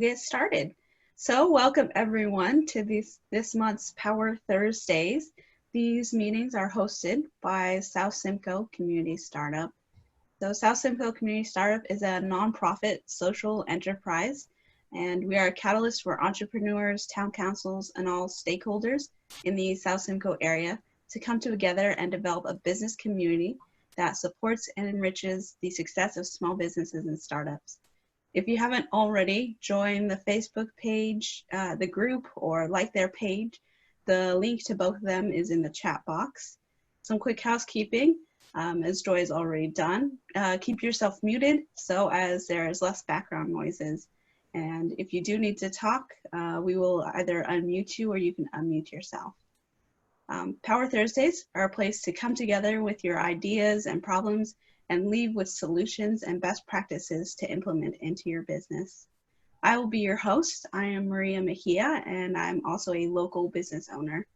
get started. So welcome everyone to this month's Power Thursdays. These meetings are hosted by South Simcoe Community Startup. So South Simcoe Community Startup is a nonprofit social enterprise, and we are a catalyst for entrepreneurs, town councils, and all stakeholders in the South Simcoe area to come together and develop a business community that supports and enriches the success of small businesses and startups. If you haven't already, join the Facebook page, the group, or like their page. The link to both of them is in the chat box. Some quick housekeeping, as Joy has already done. Keep yourself muted so as there is less background noises. And if you do need to talk, we will either unmute you or you can unmute yourself. Power Thursdays are a place to come together with your ideas and problems and leave with solutions and best practices to implement into your business. I will be your host. I am Maria Mejia, and I'm also a local business owner.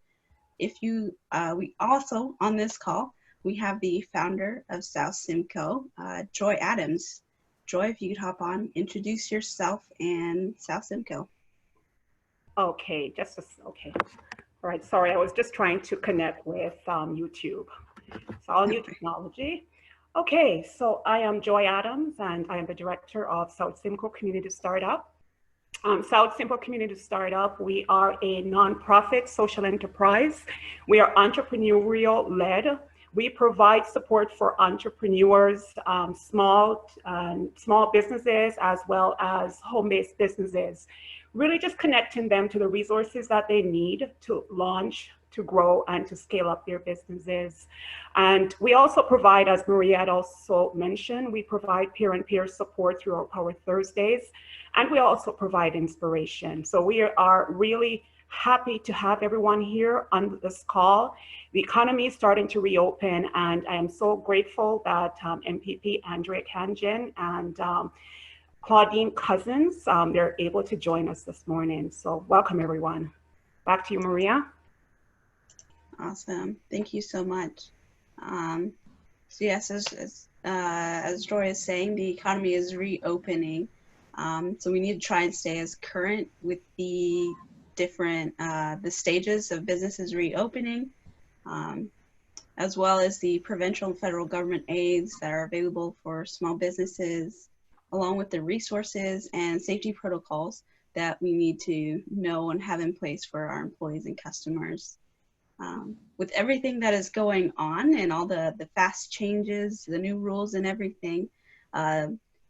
We also, on this call, we have the founder of South Simcoe, Joy Adams. Joy, if you could hop on, introduce yourself and South Simcoe. Okay, okay. All right, sorry, I was just trying to connect with YouTube. It's all new technology. Okay, so I am Joy Adams, and I am the director of South Simcoe Community Startup. South Simcoe Community Startup, we are a nonprofit social enterprise. We are entrepreneurial led. We provide support for entrepreneurs, small businesses, as well as home-based businesses. Really just connecting them to the resources that they need to launch, to grow, and to scale up their businesses. And we also provide, as Maria had also mentioned, we provide peer-and-peer support through our Power Thursdays, and we also provide inspiration. So we are really happy to have everyone here on this call. The economy is starting to reopen, and I am so grateful that MPP Andrea Khanjin and Claudine Cousins, they're able to join us this morning. So welcome everyone. Back to you, Maria. Awesome, thank you so much. So yes, as Joy is saying, the economy is reopening. So we need to try and stay as current with the different the stages of businesses reopening, as well as the provincial and federal government aids that are available for small businesses, along with the resources and safety protocols that we need to know and have in place for our employees and customers. With everything that is going on and all the fast changes, the new rules and everything,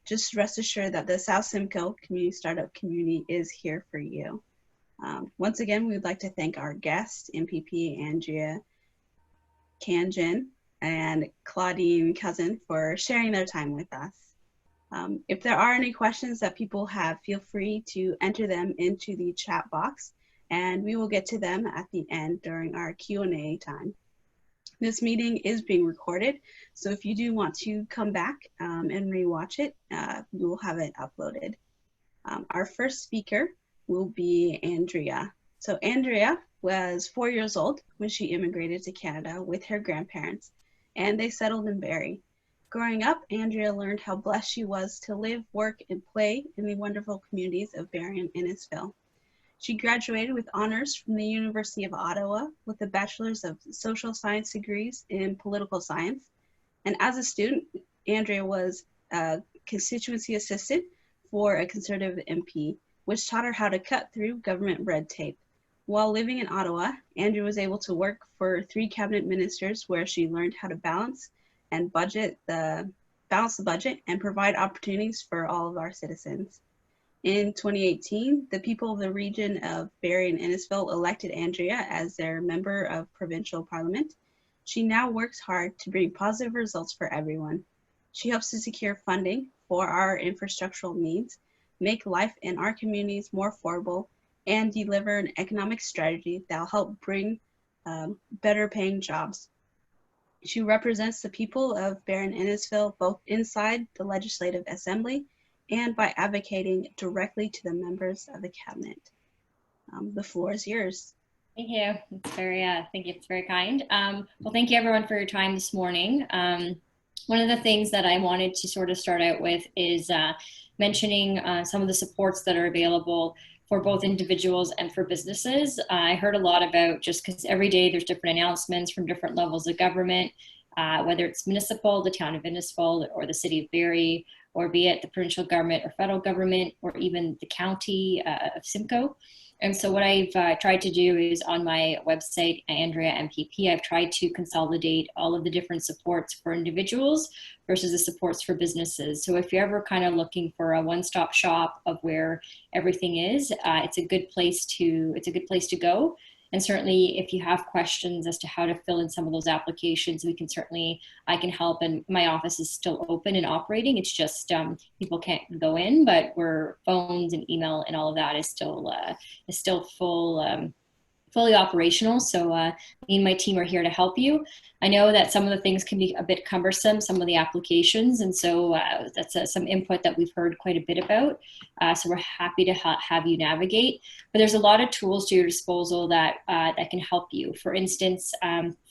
just rest assured that the South Simcoe Community Startup community is here for you. Once again, we would like to thank our guests, MPP Andrea Khanjin and Claudine Cousin, for sharing their time with us. If there are any questions that people have, feel free to enter them into the chat box, and we will get to them at the end during our Q&A time. This meeting is being recorded, so if you do want to come back and rewatch it, we will have it uploaded. Our first speaker will be Andrea. So Andrea was 4 years old when she immigrated to Canada with her grandparents, and they settled in Barrie. Growing up, Andrea learned how blessed she was to live, work, and play in the wonderful communities of Barrie and Innisfil. She graduated with honors from the University of Ottawa with a Bachelor's of Social Science degrees in Political Science. And as a student, Andrea was a constituency assistant for a Conservative MP, which taught her how to cut through government red tape. While living in Ottawa, Andrea was able to work for 3 cabinet ministers where she learned how to balance the budget and provide opportunities for all of our citizens. In 2018, the people of the region of Barrie and Innisfil elected Andrea as their member of provincial parliament. She now works hard to bring positive results for everyone. She helps to secure funding for our infrastructural needs, make life in our communities more affordable, and deliver an economic strategy that will help bring better paying jobs. She represents the people of Barrie and Innisfil both inside the Legislative Assembly and by advocating directly to the members of the cabinet. The floor is yours. Thank you. It's very, thank you. It's very kind. Well, thank you everyone for your time this morning. one of the things that I wanted to sort of start out with is mentioning some of the supports that are available for both individuals and for businesses. I heard a lot about, just because every day there's different announcements from different levels of government, whether it's municipal, the town of Innisfil, or the city of Barrie, or be it the provincial government or federal government, or even the county of Simcoe. And so what I've tried to do is, on my website, Andrea MPP, I've tried to consolidate all of the different supports for individuals versus the supports for businesses. So if you're ever kind of looking for a one-stop shop of where everything is, it's a good place to go. And certainly if you have questions as to how to fill in some of those applications, I can help, and my office is still open and operating. It's just people can't go in, but we're phones and email and all of that is still fully operational. So me and my team are here to help you. I know that some of the things can be a bit cumbersome, some of the applications, and so that's some input that we've heard quite a bit about. So we're happy to have you navigate. But there's a lot of tools to your disposal that can help you. For instance,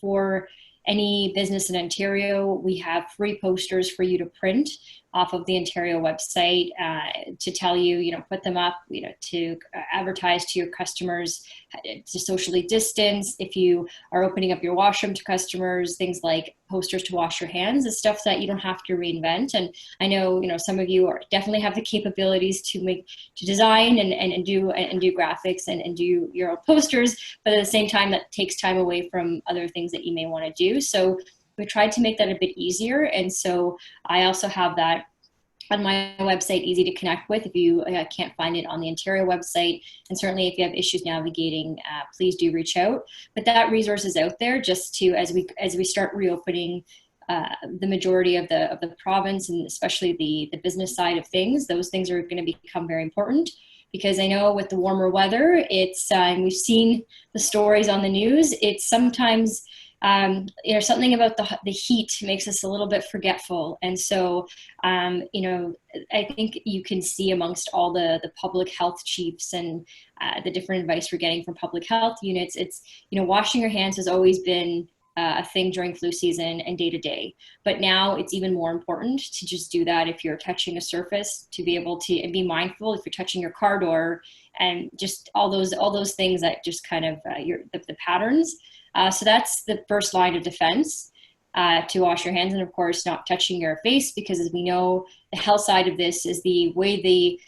for any business in Ontario, we have free posters for you to print off of the Ontario website to tell you, put them up, to advertise to your customers, to socially distance. If you are opening up your washroom to customers, things like posters to wash your hands, is stuff that you don't have to reinvent. And I know, some of you definitely have the capabilities to design and do graphics and do your own posters, but at the same time, that takes time away from other things that you may want to do. So we tried to make that a bit easier. And so I also have that on my website, easy to connect with if you can't find it on the Ontario website. And certainly if you have issues navigating, please do reach out. But that resource is out there just to, as we start reopening the majority of the province, and especially the business side of things, those things are going to become very important. Because I know with the warmer weather, and we've seen the stories on the news, it's sometimes something about the heat makes us a little bit forgetful. And so, I think you can see amongst all the public health chiefs and the different advice we're getting from public health units, it's, washing your hands has always been a thing during flu season and day to day. But now it's even more important to just do that if you're touching a surface, to be able to, and be mindful if you're touching your car door, and just all those things that just kind of the patterns. So that's the first line of defense, to wash your hands, and of course not touching your face, because as we know, the health side of this is the way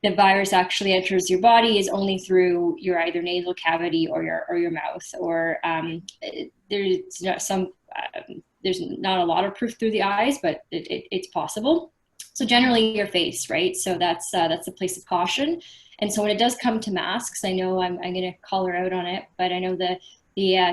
the virus actually enters your body is only through your either nasal cavity or your mouth, or there's not a lot of proof through the eyes, but it's possible. So generally your face, right? So that's a place of caution. And so when it does come to masks, I know I'm going to call her out on it, but I know the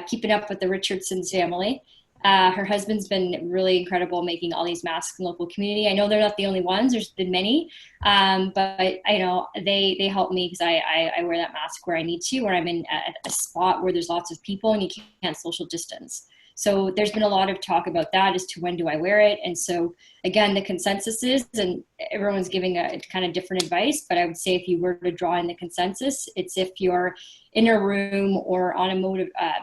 keeping up with the Richardson's family. Her husband's been really incredible making all these masks in the local community. I know they're not the only ones. There's been many, but I know they help me because I wear that mask where I need to, or I'm in a spot where there's lots of people and you can't social distance. So there's been a lot of talk about that as to when do I wear it. And so again, the consensus is, and everyone's giving a kind of different advice, but I would say if you were to draw in the consensus, it's if you're in a room or on a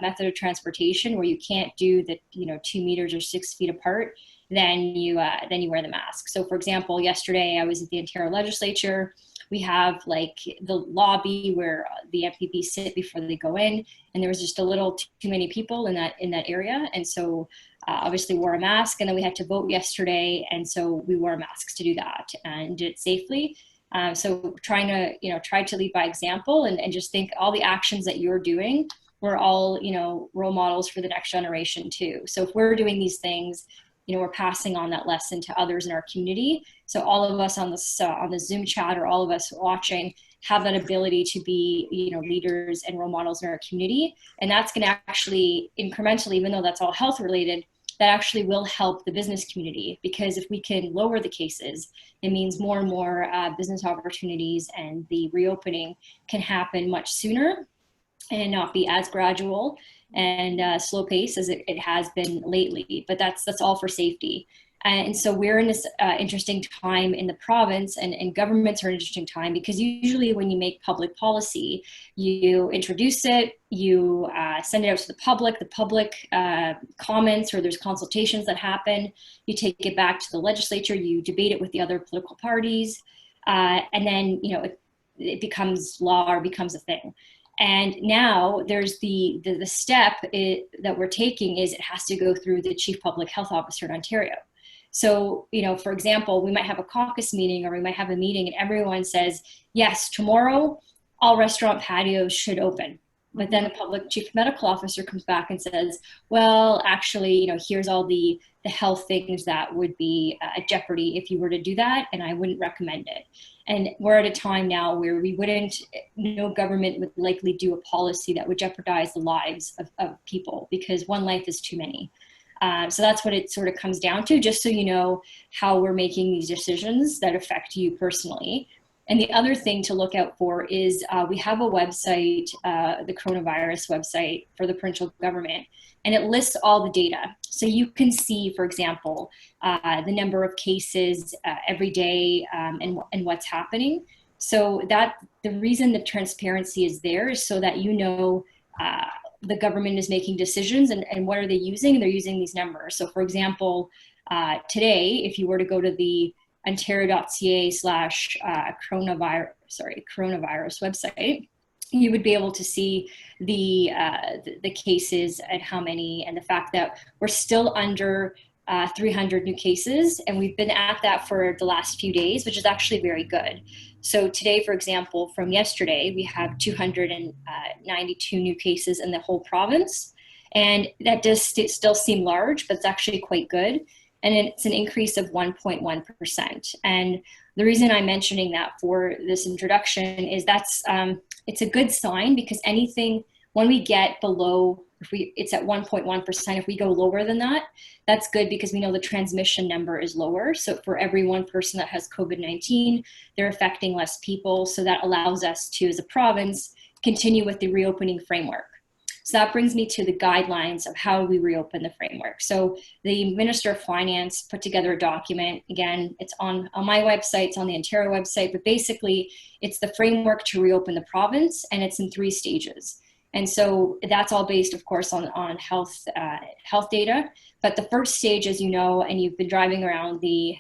method of transportation where you can't do the 2 meters or 6 feet apart, then you wear the mask. So for example, yesterday I was at the Ontario Legislature. We have like the lobby where the MPPs sit before they go in, and there was just a little too many people in that area, and so obviously wore a mask. And then we had to vote yesterday, and so we wore masks to do that and did it safely. So try to lead by example, and just think all the actions that you're doing, we're all role models for the next generation too. So if we're doing these things, we're passing on that lesson to others in our community. So all of us on the Zoom chat, or all of us watching, have that ability to be, leaders and role models in our community. And that's going to actually incrementally, even though that's all health related, that actually will help the business community, because if we can lower the cases, it means more and more business opportunities and the reopening can happen much sooner and not be as gradual and slow pace as it has been lately. But that's all for safety. And so we're in this interesting time in the province, and governments are an interesting time, because usually when you make public policy, you introduce it, you send it out to the public comments, or there's consultations that happen, you take it back to the legislature, you debate it with the other political parties, and then, you know, it becomes law or becomes a thing. And now there's the step that we're taking is it has to go through the Chief Public Health Officer in Ontario. So, you know, for example, we might have a caucus meeting, or we might have a meeting and everyone says, yes, tomorrow all restaurant patios should open. But then the public chief medical officer comes back and says, well, actually, you know, here's all the health things that would be at jeopardy if you were to do that, and I wouldn't recommend it. And we're at a time now where no government would likely do a policy that would jeopardize the lives of people, because one life is too many. So that's what it sort of comes down to, just so you know how we're making these decisions that affect you personally. And the other thing to look out for is we have a website, the coronavirus website for the provincial government, and it lists all the data. So you can see, for example, the number of cases every day and what's happening. So that the reason the transparency is there is so that you know the government is making decisions, and what are they using? They're using these numbers. So for example, today, if you were to go to the Ontario.ca/coronavirus website, you would be able to see the cases and how many, and the fact that we're still under 300 new cases, and we've been at that for the last few days, which is actually very good. So today, for example, from yesterday, we have 292 new cases in the whole province, and that does still seem large, but it's actually quite good. And it's an increase of 1.1%. And the reason I'm mentioning that for this introduction is that's it's a good sign, because anything, when we get below, it's at 1.1%, if we go lower than that, that's good, because we know the transmission number is lower. So for every one person that has COVID-19, they're affecting less people. So that allows us to, as a province, continue with the reopening framework. So that brings me to the guidelines of how we reopen the framework. So the Minister of Finance put together a document. Again, it's on my website, it's on the Ontario website, but basically it's the framework to reopen the province, and it's in 3 stages. And so that's all based, of course, on health data. But the first stage, as you know, and you've been driving around the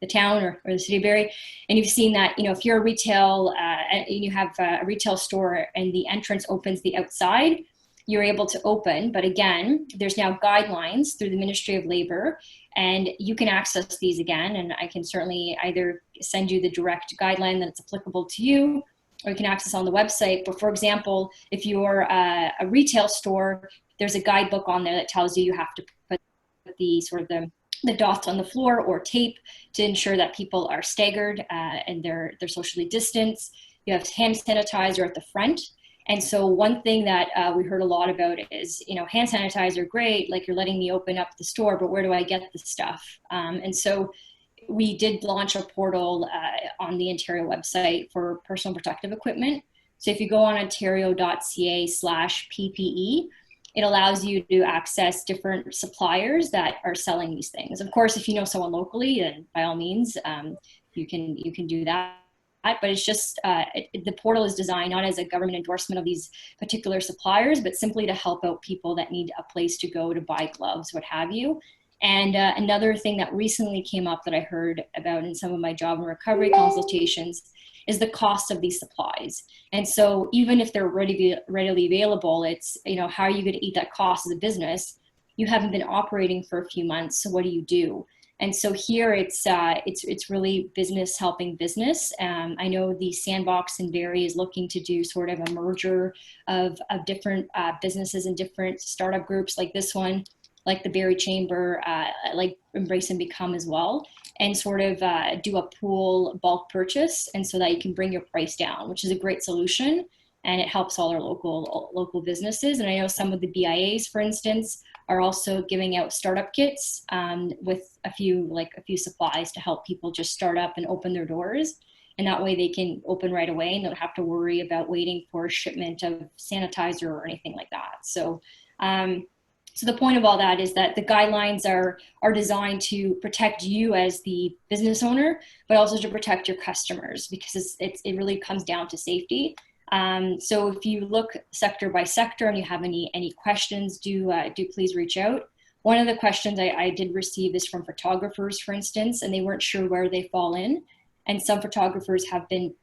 town or the city of Barrie, and you've seen that, you know, if you're a retail and you have a retail store and the entrance opens the outside, you're able to open. But again, there's now guidelines through the Ministry of Labor, and you can access these again. And I can certainly either send you the direct guideline that's applicable to you, or you can access on the website. But for example, if you're a retail store, there's a guidebook on there that tells you have to put the sort of the dots on the floor or tape to ensure that people are staggered and they're socially distanced. You have hand sanitizer at the front. And so one thing that we heard a lot about is, you know, hand sanitizer, great, like you're letting me open up the store, but where do I get the stuff? And so we did launch a portal on the Ontario website for personal protective equipment. So if you go on ontario.ca/PPE, it allows you to access different suppliers that are selling these things. Of course, if you know someone locally, then by all means, you can do that. But it's just, the portal is designed not as a government endorsement of these particular suppliers, but simply to help out people that need a place to go to buy gloves, what have you. And another thing that recently came up that I heard about in some of my job and recovery consultations is the cost of these supplies. And so even if they're readily available, it's, you know, how are you going to eat that cost as a business? You haven't been operating for a few months, so what do you do? And so here it's really business helping business. I know the Sandbox in Barrie is looking to do sort of a merger of different businesses and different startup groups like this one, like the Barrie Chamber, like Embrace and Become as well, and sort of do a pool bulk purchase, and so that you can bring your price down, which is a great solution, and it helps all our local businesses. And I know some of the BIAs, for instance, are also giving out startup kits with a few supplies to help people just start up and open their doors. And that way they can open right away and don't have to worry about waiting for a shipment of sanitizer or anything like that. So So the point of all that is that the guidelines are designed to protect you as the business owner, but also to protect your customers, because it really comes down to safety. So if you look sector by sector and you have any questions, do please reach out. One of the questions I did receive is from photographers, for instance, and they weren't sure where they fall in. And some photographers have been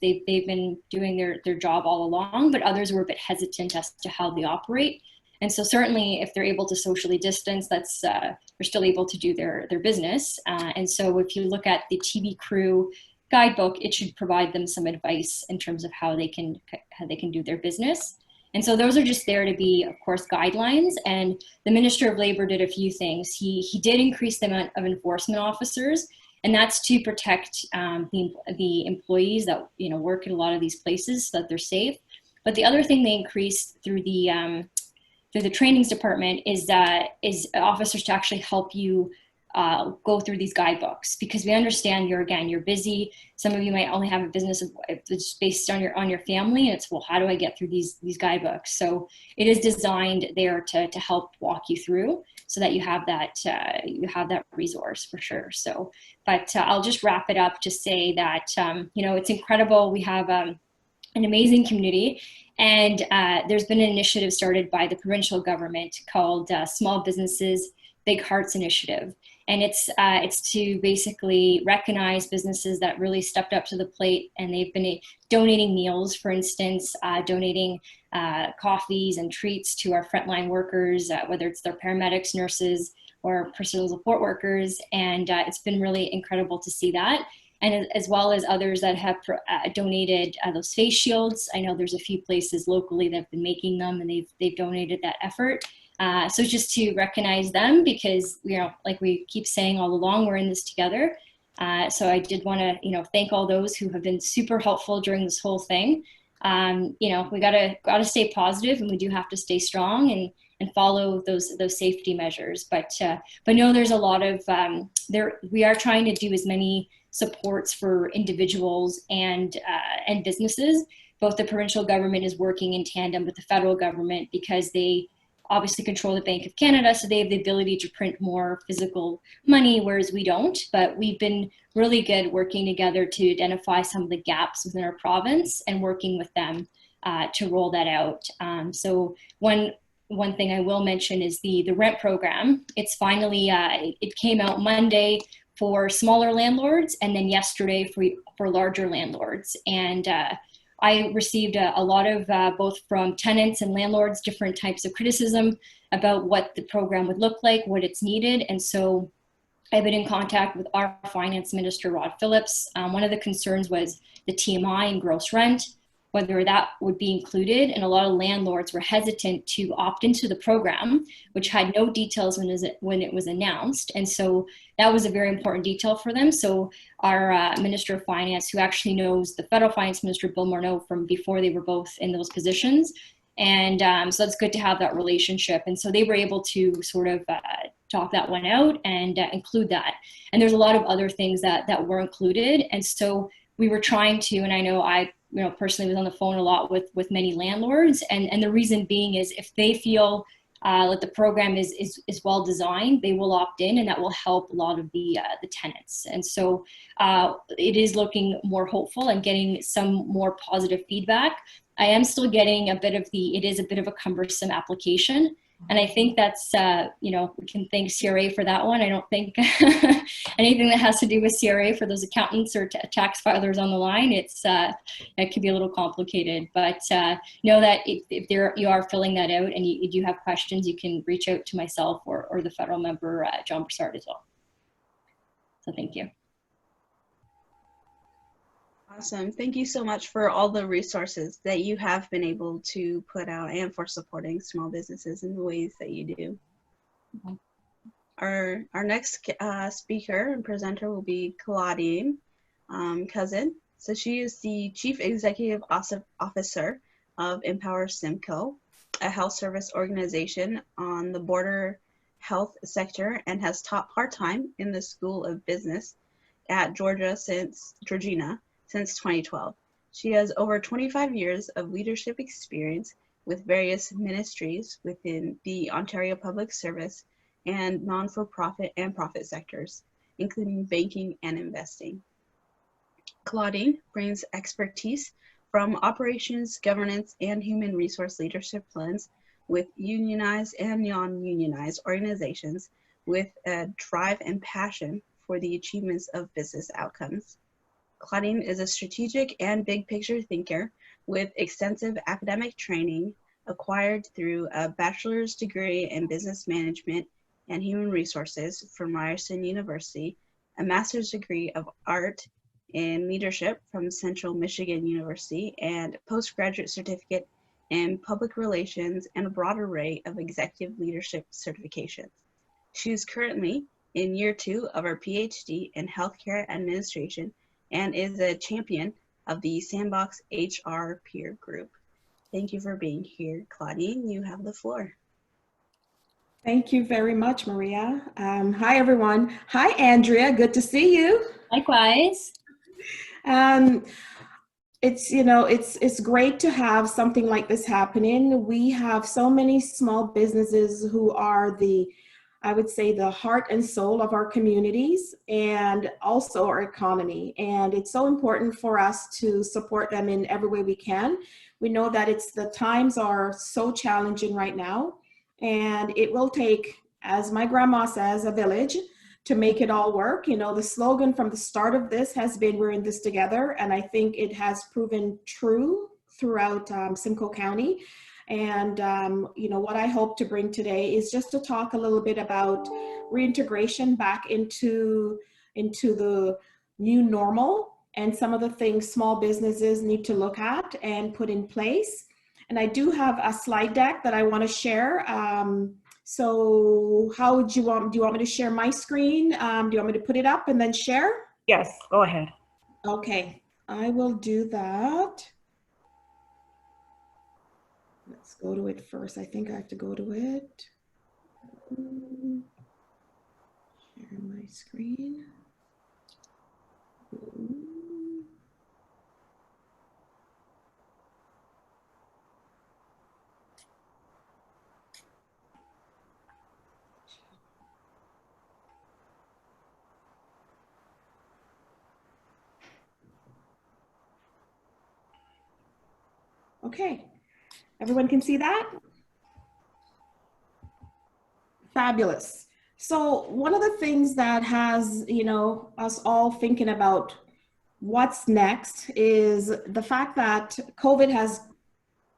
they've been doing their job all along, but others were a bit hesitant as to how they operate. And so certainly if they're able to socially distance, that's they're still able to do their business. And so if you look at the TV crew guidebook, it should provide them some advice in terms of how they can do their business. And so those are just there to be, of course, guidelines. And the Minister of Labor did a few things. He did increase the amount of enforcement officers, and that's to protect the employees that work at a lot of these places so that they're safe. But the other thing they increased through the trainings department is officers to actually help you go through these guidebooks, because we understand you're busy. Some of you might only have a business that's based on your family, and it's, well, how do I get through these guidebooks? So it is designed there to help walk you through, so that you have that resource for sure. So, but I'll just wrap it up to say that it's incredible. We have an amazing community, and there's been an initiative started by the provincial government called Small Businesses Big Hearts Initiative. And it's to basically recognize businesses that really stepped up to the plate, and they've been donating meals, for instance, donating coffees and treats to our frontline workers, whether it's their paramedics, nurses, or personal support workers. And it's been really incredible to see that. And as well as others that have donated those face shields. I know there's a few places locally that have been making them, and they've donated that effort. So just to recognize them, because, like we keep saying all along, we're in this together. So I did want to, thank all those who have been super helpful during this whole thing. We gotta stay positive, and we do have to stay strong and follow those safety measures. But no, there's a lot of we are trying to do as many supports for individuals and businesses. Both the provincial government is working in tandem with the federal government, because they obviously control the Bank of Canada, so they have the ability to print more physical money, whereas we don't. But we've been really good working together to identify some of the gaps within our province and working with them to roll that out. So one thing I will mention is the rent program. It's finally, it came out Monday for smaller landlords, and then yesterday for larger landlords. And I received a lot of both from tenants and landlords, different types of criticism about what the program would look like, what it's needed. And so I've been in contact with our finance minister, Rod Phillips. One of the concerns was the TMI and gross rent, whether that would be included. And a lot of landlords were hesitant to opt into the program, which had no details when it was announced. And so that was a very important detail for them. So our Minister of Finance, who actually knows the federal finance minister, Bill Morneau, from before they were both in those positions. And so it's good to have that relationship. And so they were able to sort of talk that one out and include that. And there's a lot of other things that were included. And so we were trying to, and I know I personally was on the phone a lot with many landlords, and the reason being is if they feel that the program is well designed, they will opt in, and that will help a lot of the tenants. And so it is looking more hopeful and getting some more positive feedback. I am still getting it is a bit of a cumbersome application. And I think that's, we can thank CRA for that one. I don't think anything that has to do with CRA for those accountants or tax filers on the line, it can be a little complicated. But know that if you are filling that out and you do have questions, you can reach out to myself or the federal member, John Broussard, as well. So thank you. Awesome. Thank you so much for all the resources that you have been able to put out and for supporting small businesses in the ways that you do. Mm-hmm. Our next speaker and presenter will be Claudine Khanjin. So she is the Chief Executive Officer of Empower Simcoe, a health service organization on the border health sector, and has taught part-time in the School of Business at Georgina since 2012. She has over 25 years of leadership experience with various ministries within the Ontario Public Service and non-for-profit and profit sectors, including banking and investing. Claudine brings expertise from operations, governance, and human resource leadership blends with unionized and non-unionized organizations with a drive and passion for the achievements of business outcomes. Claudine is a strategic and big picture thinker with extensive academic training acquired through a bachelor's degree in business management and human resources from Ryerson University, a master's degree of art in leadership from Central Michigan University, and postgraduate certificate in public relations and a broad array of executive leadership certifications. She is currently in year 2 of her PhD in healthcare administration and is a champion of the Sandbox HR peer group. Thank you for being here, Claudine. You have the floor. Thank you very much, Maria. Hi, everyone. Hi, Andrea. Good to see you. Likewise. It's great to have something like this happening. We have so many small businesses who are I would say, the heart and soul of our communities and also our economy. And it's so important for us to support them in every way we can. We know that the times are so challenging right now, and it will take, as my grandma says, a village to make it all work. You know, the slogan from the start of this has been, we're in this together. And I think it has proven true throughout Simcoe County. And, what I hope to bring today is just to talk a little bit about reintegration back into the new normal and some of the things small businesses need to look at and put in place. And I do have a slide deck that I want to share. So how do you want me to share my screen? Do you want me to put it up and then share? Yes, go ahead. Okay, I will do that. Let's go to it first. I think I have to go to it. Share my screen. Okay, everyone can see that? Fabulous. So one of the things that has, us all thinking about what's next is the fact that COVID has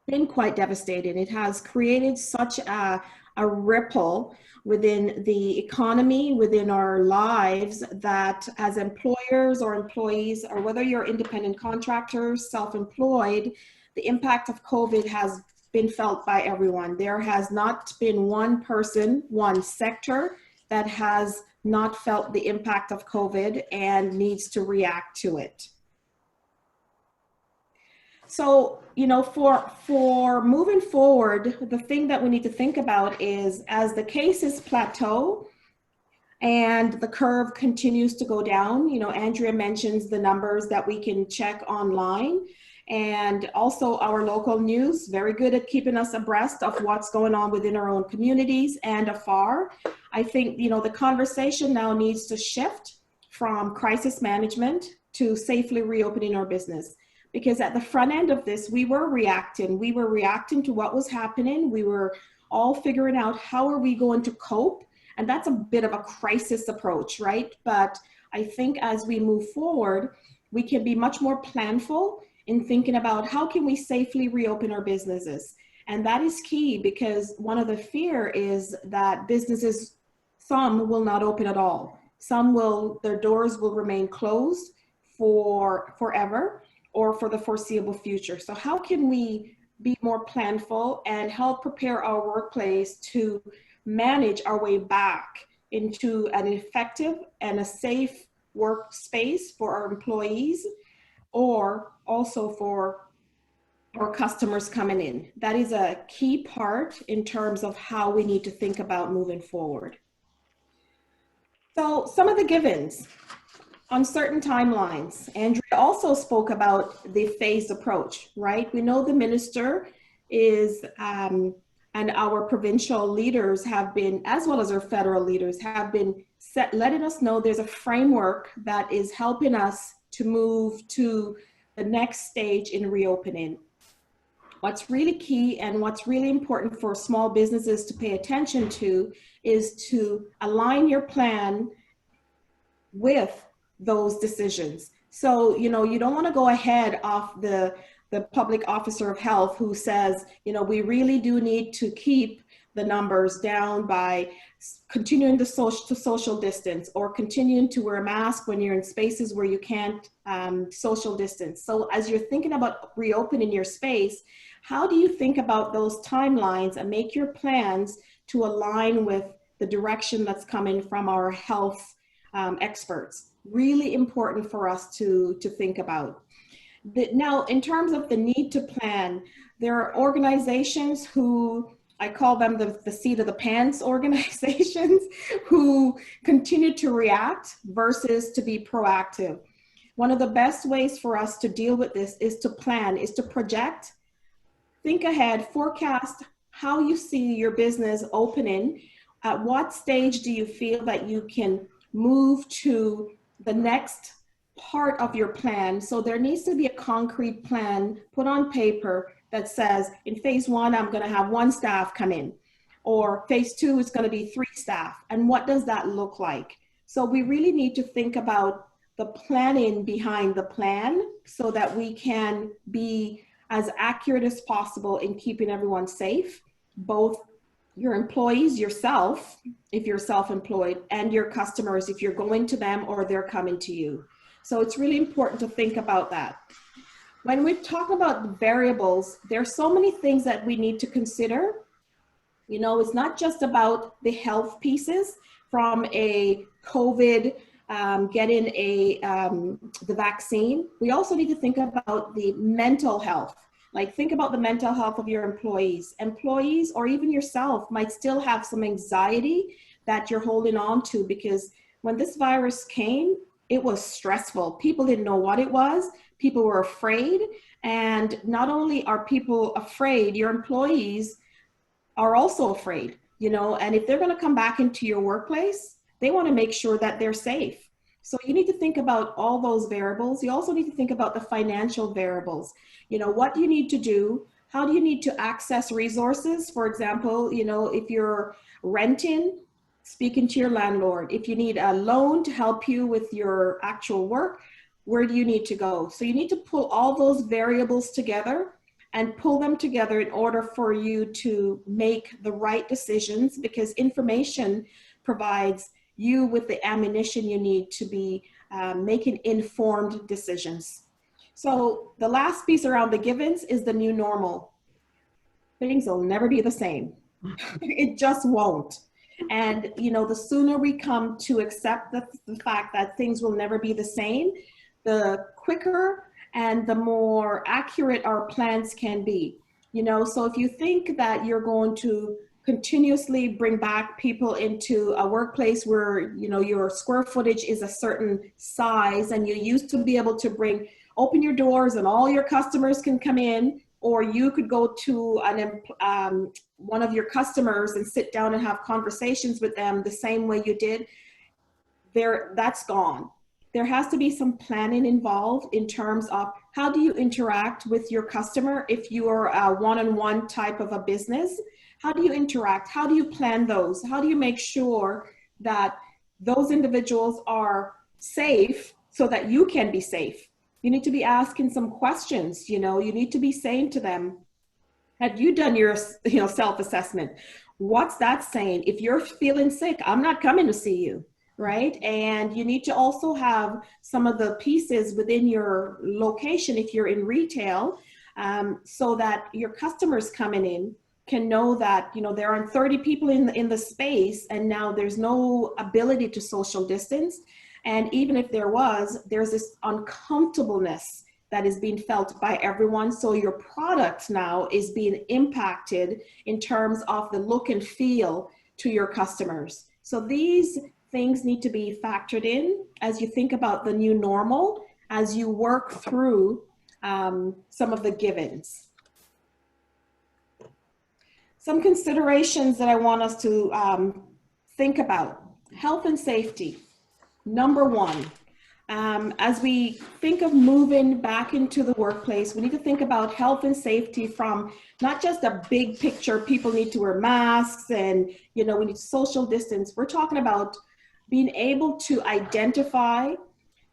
been quite devastating. It has created such a ripple within the economy, within our lives, that as employers or employees, or whether you're independent contractors, self-employed, the impact of COVID has been felt by everyone. There has not been one person, one sector that has not felt the impact of COVID and needs to react to it. So, for moving forward, the thing that we need to think about is, as the cases plateau and the curve continues to go down, Andrea mentions the numbers that we can check online, and also our local news, very good at keeping us abreast of what's going on within our own communities and afar. I think, the conversation now needs to shift from crisis management to safely reopening our business. Because at the front end of this, we were reacting to what was happening. We were all figuring out how are we going to cope. And that's a bit of a crisis approach, right? But I think as we move forward, we can be much more planful in thinking about how can we safely reopen our businesses. And that is key, because one of the fear is that businesses, some will not open at all. Their doors will remain closed for forever or for the foreseeable future. So how can we be more planful and help prepare our workplace to manage our way back into an effective and a safe workspace for our employees, or also for our customers coming in? That is a key part in terms of how we need to think about moving forward. So some of the givens on certain timelines. Andrea also spoke about the phased approach, right? We know the minister is, and our provincial leaders have been, as well as our federal leaders, have been letting us know there's a framework that is helping us to move to the next stage in reopening. What's really key and what's really important for small businesses to pay attention to is to align your plan with those decisions. So, you don't want to go ahead of the public officer of health who says, we really do need to keep the numbers down by continuing to social distance, or continuing to wear a mask when you're in spaces where you can't social distance. So as you're thinking about reopening your space, how do you think about those timelines and make your plans to align with the direction that's coming from our health experts? Really important for us to think about. Now, in terms of the need to plan, there are organizations who, I call them the seat of the pants organizations, who continue to react versus to be proactive. One of the best ways for us to deal with this is to plan, is to project, think ahead, forecast how you see your business opening. At what stage do you feel that you can move to the next part of your plan? So there needs to be a concrete plan put on paper that says, in phase 1, I'm going to have 1 staff come in, or phase 2 is going to be 3 staff. And what does that look like? So we really need to think about the planning behind the plan so that we can be as accurate as possible in keeping everyone safe, both your employees, yourself, if you're self-employed, and your customers, if you're going to them or they're coming to you. So it's really important to think about that. When we talk about variables, there's so many things that we need to consider. It's not just about the health pieces from a COVID, getting the vaccine. We also need to think about the mental health. Like, think about the mental health of your employees. Employees, or even yourself, might still have some anxiety that you're holding on to, because when this virus came, it was stressful. People didn't know what it was. People were afraid. And not only are people afraid, your employees are also afraid, and if they're going to come back into your workplace, they want to make sure that they're safe. So you need to think about all those variables. You also need to think about the financial variables. What do you need to do? How do you need to access resources? For example, if you're renting, speaking to your landlord. If you need a loan to help you with your actual work, where do you need to go? So you need to pull all those variables together and pull them together in order for you to make the right decisions, because information provides you with the ammunition you need to be making informed decisions. So the last piece around the givens is the new normal. Things will never be the same. It just won't. And the sooner we come to accept the fact that things will never be the same, the quicker and the more accurate our plans can be. So if you think that you're going to continuously bring back people into a workplace where your square footage is a certain size, and you used to be able to open your doors and all your customers can come in, or you could go to one of your customers and sit down and have conversations with them the same way you did, that's gone. There has to be some planning involved in terms of how do you interact with your customer. If you are a one-on-one type of a business, how do you interact? How do you plan those? How do you make sure that those individuals are safe so that you can be safe? You need to be asking some questions. You need to be saying to them, have you done your self-assessment? What's that saying? If you're feeling sick, I'm not coming to see you. Right? And you need to also have some of the pieces within your location, if you're in retail, so that your customers coming in can know that, there are 30 people in the space, and now there's no ability to social distance. And even if there's this uncomfortableness that is being felt by everyone. So your product now is being impacted in terms of the look and feel to your customers. So these things need to be factored in as you think about the new normal, as you work through some of the givens. Some considerations that I want us to think about. Health and safety, number one. As we think of moving back into the workplace, we need to think about health and safety from not just a big picture, people need to wear masks and, we need social distance. We're talking about being able to identify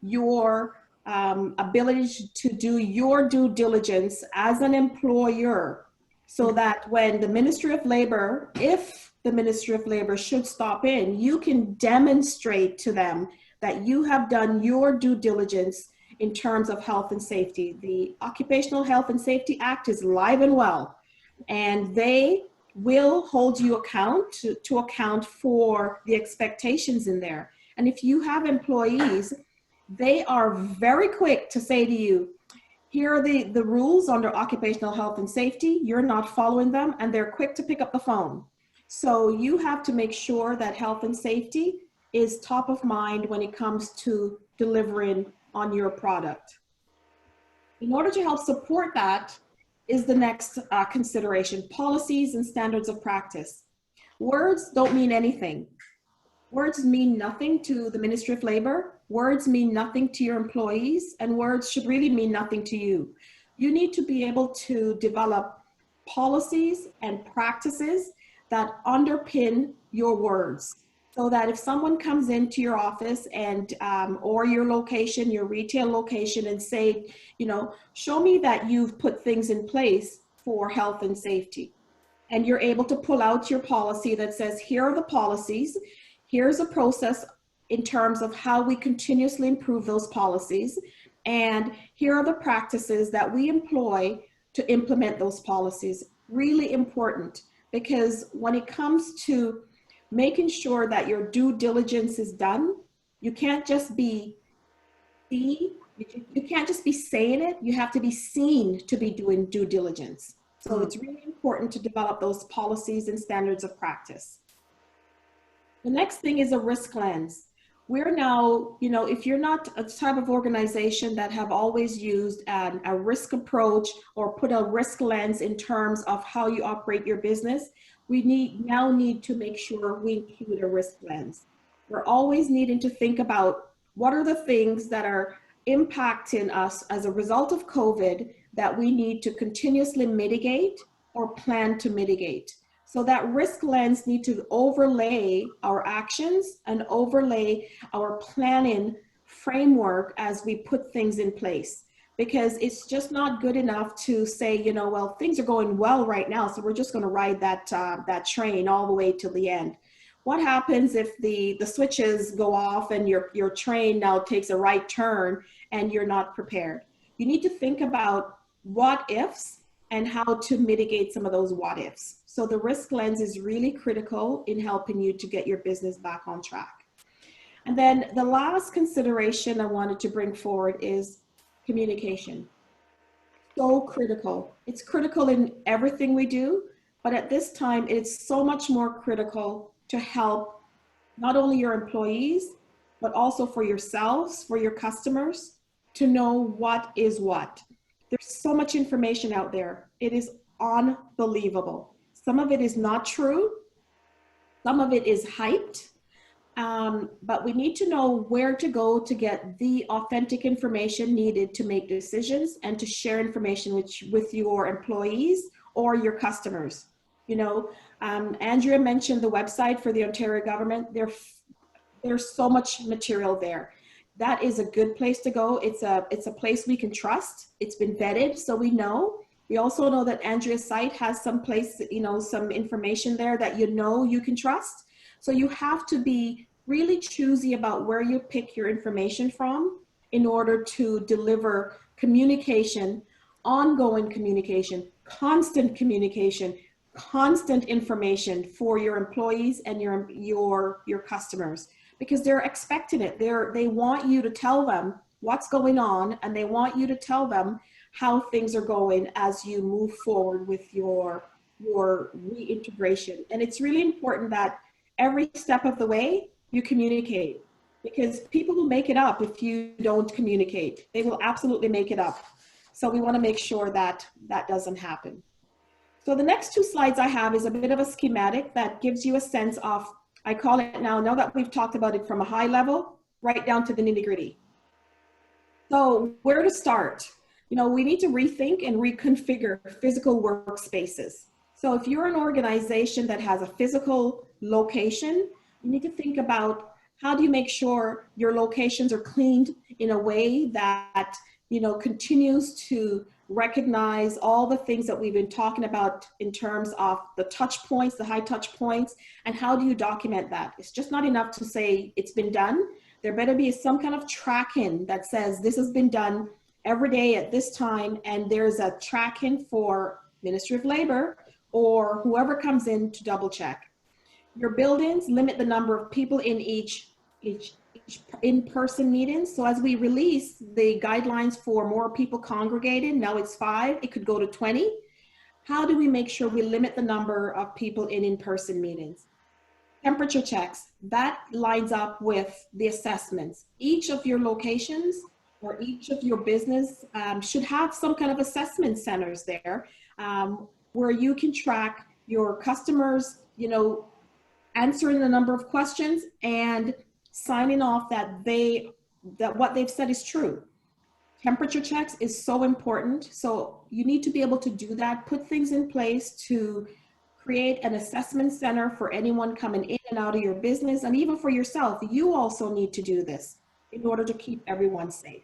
your ability to do your due diligence as an employer, so that when the Ministry of Labor, if the Ministry of Labor should stop in, you can demonstrate to them that you have done your due diligence in terms of health and safety. The Occupational Health and Safety Act is live and well, and they will hold you account to account for the expectations in there. And if you have employees, they are very quick to say to you, here are the rules under occupational health and safety, you're not following them, and they're quick to pick up the phone. So you have to make sure that health and safety is top of mind when it comes to delivering on your product. In order to help support that is the next consideration, policies and standards of practice. Words don't mean anything. Words mean nothing to the Ministry of Labor. Words mean nothing to your employees, and words should really mean nothing to you. You need to be able to develop policies and practices that underpin your words, so that if someone comes into your office and or your location, your retail location, and say, show me that you've put things in place for health and safety, and you're able to pull out your policy that says, here are the policies, here's a process in terms of how we continuously improve those policies, and here are the practices that we employ to implement those policies. Really important, because when it comes to making sure that your due diligence is done, you can't just be saying it, you have to be seen to be doing due diligence. So it's really important to develop those policies and standards of practice. The next thing is a risk lens. We're now, if you're not a type of organization that have always used a risk approach or put a risk lens in terms of how you operate your business, we now need to make sure we include a risk lens. We're always needing to think about what are the things that are impacting us as a result of COVID that we need to continuously mitigate or plan to mitigate. So that risk lens needs to overlay our actions and overlay our planning framework as we put things in place. Because it's just not good enough to say, well, things are going well right now, so we're just going to ride that train all the way to the end. What happens if the switches go off and your train now takes a right turn and you're not prepared? You need to think about what ifs and how to mitigate some of those what ifs. So the risk lens is really critical in helping you to get your business back on track. And then the last consideration I wanted to bring forward is communication. So critical. It's critical in everything we do, but at this time, it's so much more critical to help not only your employees, but also for yourselves, for your customers, to know what is what. There's so much information out there. It is unbelievable. Some of it is not true. Some of it is hyped. But we need to know where to go to get the authentic information needed to make decisions and to share information with your employees or your customers. Andrea mentioned the website for the Ontario government. There's so much material there. That is a good place to go. It's a place we can trust. It's been vetted, so we know. We also know that Andrea's site has some place, some information there that you can trust. So you have to be really choosy about where you pick your information from in order to deliver communication, ongoing communication, constant information for your employees and your customers, because they're expecting it. They want you to tell them what's going on, and they want you to tell them how things are going as you move forward with your reintegration. And it's really important that every step of the way you communicate, because people will make it up if you don't communicate. They will absolutely make it up. So we want to make sure that that doesn't happen. So the next two slides I have is a bit of a schematic that gives you a sense of, I call it now that we've talked about it from a high level, right down to the nitty gritty. So where to start? You know, we need to rethink and reconfigure physical workspaces. So if you're an organization that has a physical location, you need to think about how do you make sure your locations are cleaned in a way that, you know, continues to recognize all the things that we've been talking about in terms of the touch points, the high touch points, and how do you document that? It's just not enough to say it's been done. There better be some kind of tracking that says this has been done every day at this time, and there's a tracking for Ministry of Labor or whoever comes in to double check. Your buildings limit the number of people in each in-person meeting. So as we release the guidelines for more people congregated, now it's 5, it could go to 20. How do we make sure we limit the number of people in-person meetings? Temperature checks, that lines up with the assessments. Each of your locations or each of your business should have some kind of assessment centers there where you can track your customers, you know, answering a number of questions and signing off that what they've said is true. Temperature checks is so important. So you need to be able to do that, put things in place to create an assessment center for anyone coming in and out of your business, and even for yourself. You also need to do this in order to keep everyone safe.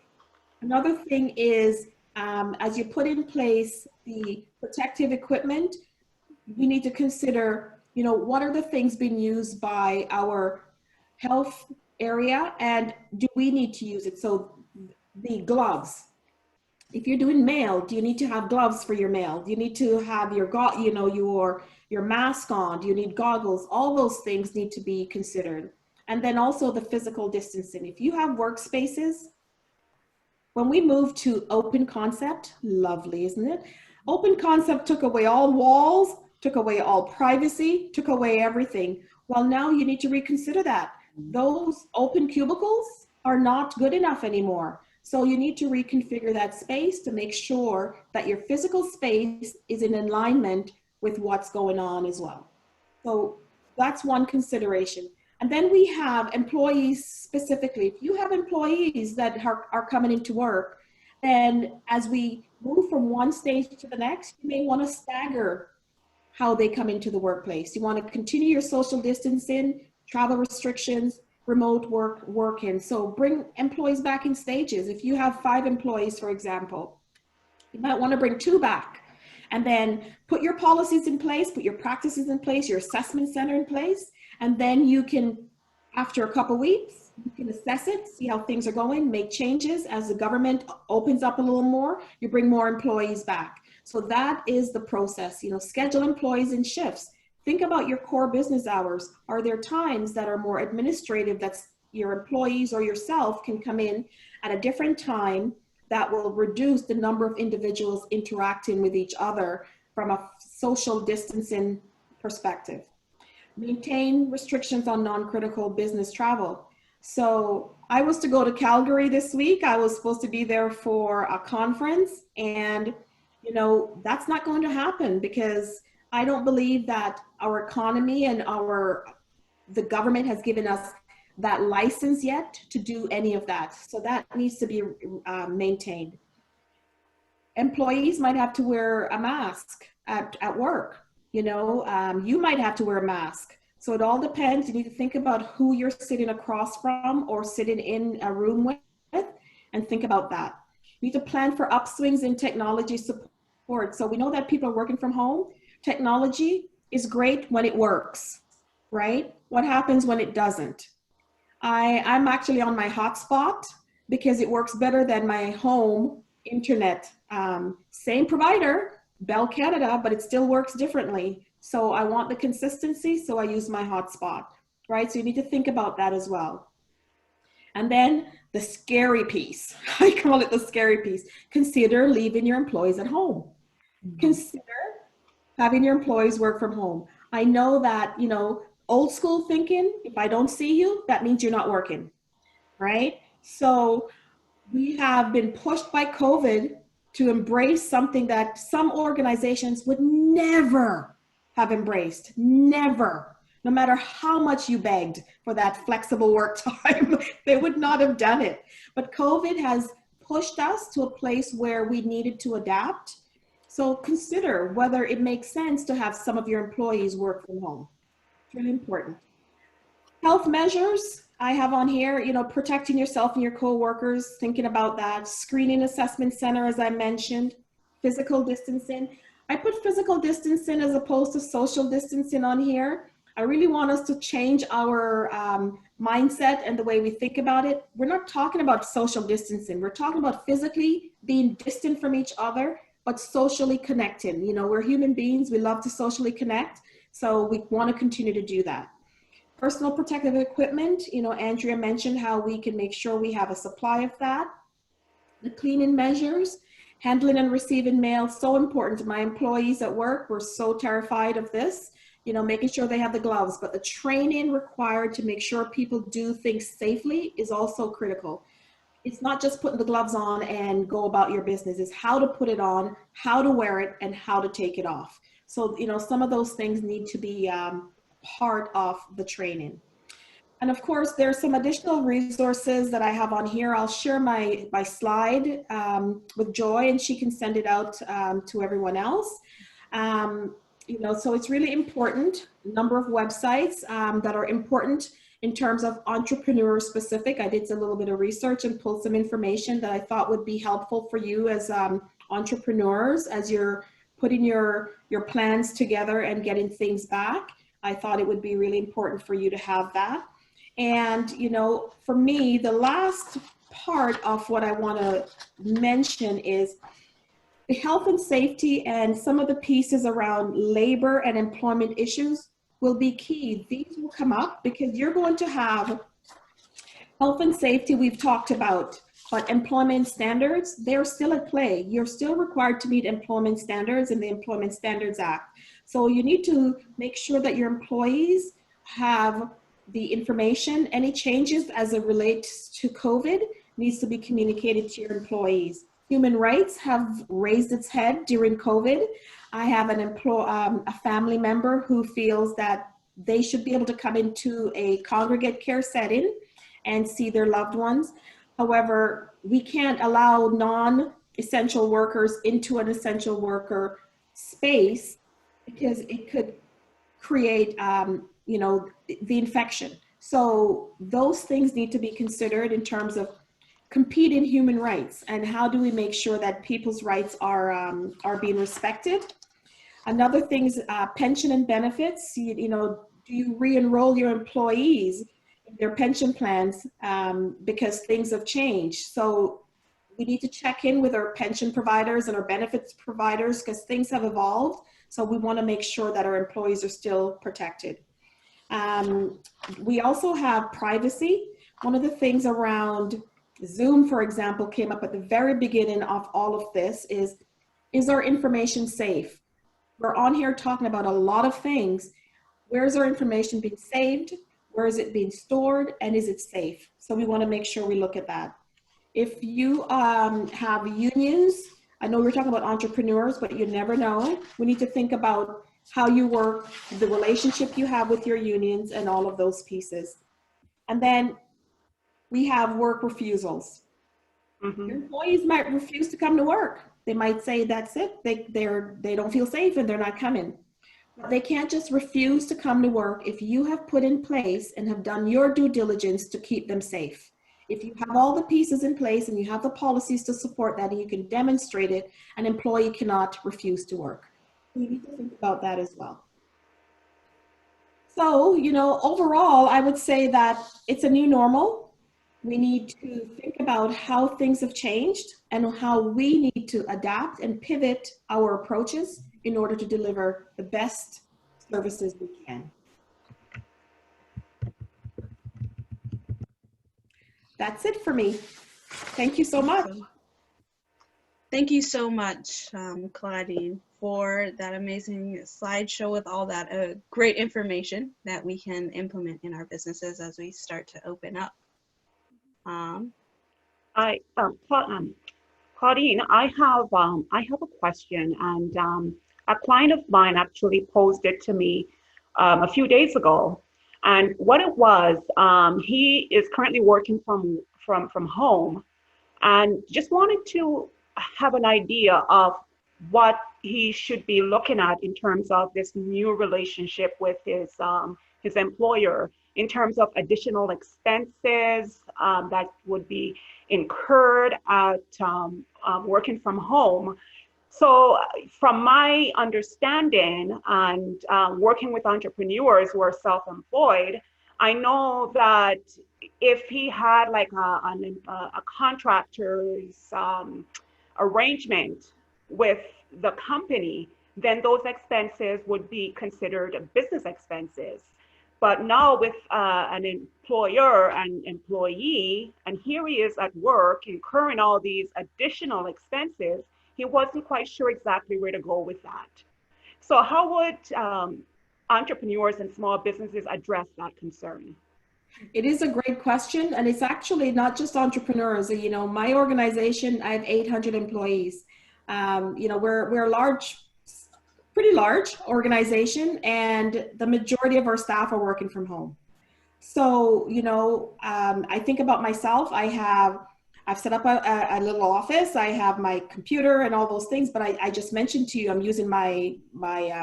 Another thing is, as you put in place the protective equipment, we need to consider, you know, what are the things being used by our health area, and do we need to use it? So the gloves, if you're doing mail, do you need to have gloves for your mail? Do you need to have your mask on? Do you need goggles? All those things need to be considered. And then also the physical distancing. If you have workspaces, when we moved to open concept, lovely, isn't it? Open concept took away all walls, took away all privacy, took away everything. Well, now you need to reconsider that. Those open cubicles are not good enough anymore. So you need to reconfigure that space to make sure that your physical space is in alignment with what's going on as well. So that's one consideration. And then we have employees specifically. If you have employees that are coming into work, then as we move from one stage to the next, you may want to stagger how they come into the workplace. You want to continue your social distancing, travel restrictions, remote working. So bring employees back in stages. If you have 5 employees, for example, you might want to bring 2 back, and then put your policies in place, put your practices in place, your assessment center in place, and then you can, after a couple weeks, you can assess it, see how things are going, make changes. As the government opens up a little more, you bring more employees back. So that is the process. You know, schedule employees in shifts. Think about your core business hours. Are there times that are more administrative that your employees or yourself can come in at a different time that will reduce the number of individuals interacting with each other from a social distancing perspective? Maintain restrictions on non-critical business travel. So I was to go to Calgary this week. I was supposed to be there for a conference, and you know, that's not going to happen because I don't believe that our economy and the government has given us that license yet to do any of that. So that needs to be maintained. Employees might have to wear a mask at work. You know, you might have to wear a mask. So it all depends. You need to think about who you're sitting across from or sitting in a room with, and think about that. You need to plan for upswings in technology support. So we know that people are working from home. Technology is great when it works, right? What happens when it doesn't? I'm actually on my hotspot because it works better than my home internet. Same provider, Bell Canada, but it still works differently. So I want the consistency, so I use my hotspot, right? So you need to think about that as well. And then the scary piece, I call it the scary piece. Consider leaving your employees at home. Consider having your employees work from home. I know that, you know, old school thinking, if I don't see you, that means you're not working, right? So we have been pushed by COVID to embrace something that some organizations would never have embraced, never. No matter how much you begged for that flexible work time, they would not have done it. But COVID has pushed us to a place where we needed to adapt. So consider whether it makes sense to have some of your employees work from home. It's really important. Health measures I have on here, you know, protecting yourself and your co-workers, thinking about that. Screening assessment center, as I mentioned, physical distancing. I put physical distancing as opposed to social distancing on here. I really want us to change our mindset and the way we think about it. We're not talking about social distancing. We're talking about physically being distant from each other, but socially connecting. You know, we're human beings. We love to socially connect. So we want to continue to do that. Personal protective equipment, you know, Andrea mentioned how we can make sure we have a supply of that. The cleaning measures, handling and receiving mail, so important. My employees at work were so terrified of this, you know, making sure they have the gloves, but the training required to make sure people do things safely is also critical. It's not just putting the gloves on and go about your business, it's how to put it on, how to wear it, and how to take it off. So, you know, some of those things need to be part of the training. And of course, there's some additional resources that I have on here. I'll share my slide with Joy, and she can send it out to everyone else. You know, so it's really important, a number of websites that are important in terms of entrepreneur specific. I did a little bit of research and pulled some information that I thought would be helpful for you as entrepreneurs, as you're putting your plans together and getting things back. I thought it would be really important for you to have that. And, you know, for me, the last part of what I want to mention is the health and safety and some of the pieces around labor and employment issues will be key. These will come up because you're going to have health and safety we've talked about, but employment standards, they're still at play. You're still required to meet employment standards in the Employment Standards Act. So you need to make sure that your employees have the information. Any changes as it relates to COVID needs to be communicated to your employees. Human rights have raised its head during COVID. I have a family member who feels that they should be able to come into a congregate care setting and see their loved ones. However, we can't allow non-essential workers into an essential worker space because it could create, you know, the infection. So those things need to be considered in terms of competing human rights and how do we make sure that people's rights are being respected. Another thing is pension and benefits. You know, do you re-enroll your employees in their pension plans because things have changed? So we need to check in with our pension providers and our benefits providers because things have evolved. So we want to make sure that our employees are still protected. We also have privacy. One of the things around Zoom, for example, came up at the very beginning of all of this is our information safe? We're on here talking about a lot of things. Where's our information being saved? Where is it being stored? And is it safe? So we want to make sure we look at that. If you have unions, I know we're talking about entrepreneurs, but you never know. We need to think about how you work, the relationship you have with your unions and all of those pieces. And then we have work refusals. Mm-hmm. Your employees might refuse to come to work. They might say that's it. They don't feel safe and they're not coming. But they can't just refuse to come to work if you have put in place and have done your due diligence to keep them safe. If you have all the pieces in place and you have the policies to support that and you can demonstrate it, an employee cannot refuse to work. We need to think about that as well. So, you know, overall, I would say that it's a new normal. We need to think about how things have changed and how we need to adapt and pivot our approaches in order to deliver the best services we can. That's it for me. Thank you so much. Thank you so much, Claudine, for that amazing slideshow with all that great information that we can implement in our businesses as we start to open up. Claudine, I have a question, and a client of mine actually posed it to me a few days ago. And what it was, he is currently working from home, and just wanted to have an idea of what he should be looking at in terms of this new relationship with his employer, in terms of additional expenses that would be incurred at working from home. So, from my understanding and working with entrepreneurs who are self-employed, I know that if he had like a contractor's arrangement with the company, then those expenses would be considered business expenses. But now with an employer and employee, and here he is at work incurring all these additional expenses, he wasn't quite sure exactly where to go with that. So how would entrepreneurs and small businesses address that concern? It is a great question, and it's actually not just entrepreneurs. You know, my organization, I have 800 employees. You know, we're a large, pretty large organization, and the majority of our staff are working from home. So, you know, I think about myself. I've set up a little office. I have my computer and all those things, but I just mentioned to you, I'm using my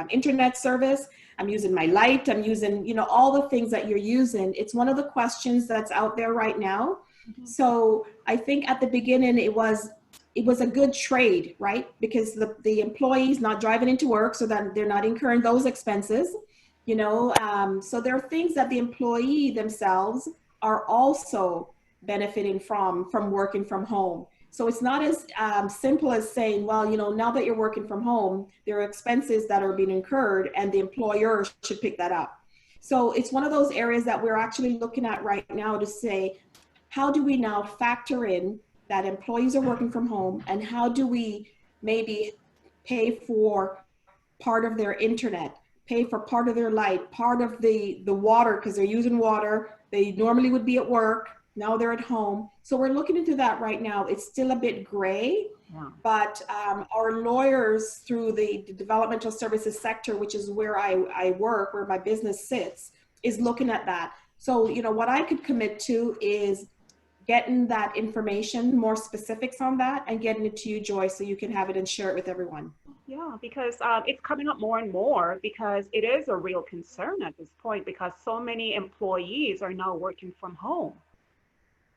internet service. I'm using my light. I'm using, you know, all the things that you're using. It's one of the questions that's out there right now. Mm-hmm. So I think at the beginning it was a good trade, right? Because the employee's not driving into work, so that they're not incurring those expenses. You know, so there are things that the employee themselves are also benefiting from working from home. So it's not as simple as saying, well, you know, now that you're working from home, there are expenses that are being incurred and the employer should pick that up. So it's one of those areas that we're actually looking at right now to say, how do we now factor in that employees are working from home, and how do we maybe pay for part of their internet, pay for part of their light, part of the water, because they're using water. They normally would be at work. Now they're at home. So we're looking into that right now. It's still a bit gray, yeah. But our lawyers through the developmental services sector, which is where I work, where my business sits, is looking at that. So, you know, what I could commit to is getting that information, more specifics on that, and getting it to you, Joy, so you can have it and share it with everyone. Yeah, because it's coming up more and more, because it is a real concern at this point, because so many employees are now working from home.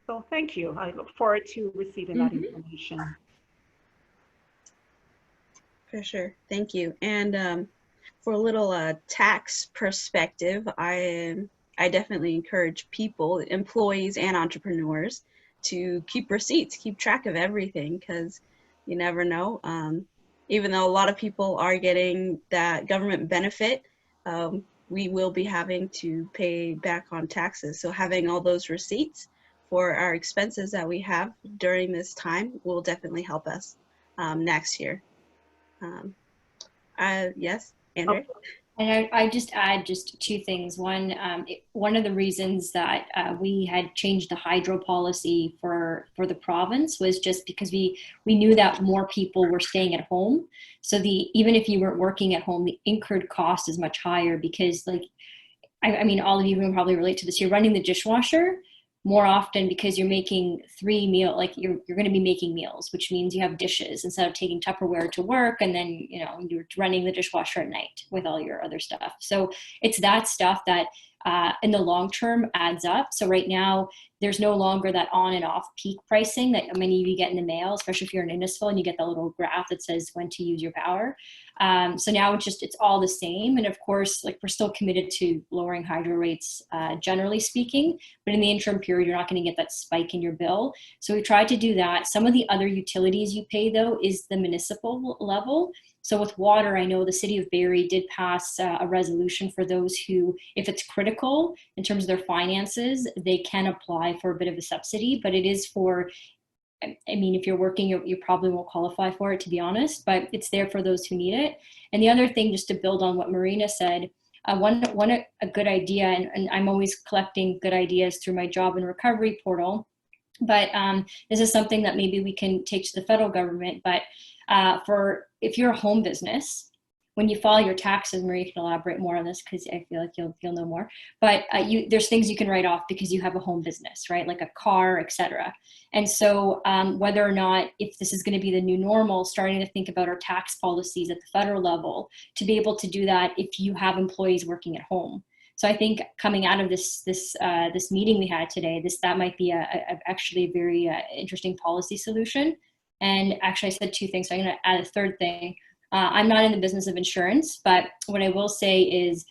So thank you. I look forward to receiving that information. For sure. Thank you. And for a little tax perspective, I definitely encourage people, employees and entrepreneurs, to keep receipts, keep track of everything, because you never know. Even though a lot of people are getting that government benefit, we will be having to pay back on taxes. So having all those receipts for our expenses that we have during this time will definitely help us next year. Yes, Andrea? And I just add just two things. One, one of the reasons that we had changed the hydro policy for the province was just because we knew that more people were staying at home. So even if you weren't working at home, the incurred cost is much higher, because like, I mean, all of you can probably relate to this. You're running the dishwasher more often because you're making like you're going to be making meals, which means you have dishes instead of taking Tupperware to work, and then, you know, you're running the dishwasher at night with all your other stuff. So it's that stuff that in the long term adds up. So right now there's no longer that on and off peak pricing that many of you get in the mail, especially if you're in Innisfil and you get the little graph that says when to use your power. So now it's all the same. And of course, like, we're still committed to lowering hydro rates, generally speaking, but in the interim period, you're not going to get that spike in your bill. So we tried to do that. Some of the other utilities you pay, though, is the municipal level. So with water, I know the city of Barrie did pass a resolution for those who, if it's critical in terms of their finances, they can apply for a bit of a subsidy, but it is for, I mean, if you're working, you probably won't qualify for it, to be honest, but it's there for those who need it. And the other thing, just to build on what Marina said, a good idea, and I'm always collecting good ideas through my job and recovery portal, But this is something that maybe we can take to the federal government. But if you're a home business, when you file your taxes, Marie can elaborate more on this because I feel like you'll know more. But there's things you can write off because you have a home business, right? Like a car, etc. And so whether or not, if this is going to be the new normal, starting to think about our tax policies at the federal level to be able to do that if you have employees working at home. So I think coming out of this meeting we had today, that might be actually a very interesting policy solution. And actually, I said two things, so I'm going to add a third thing. I'm not in the business of insurance, but what I will say is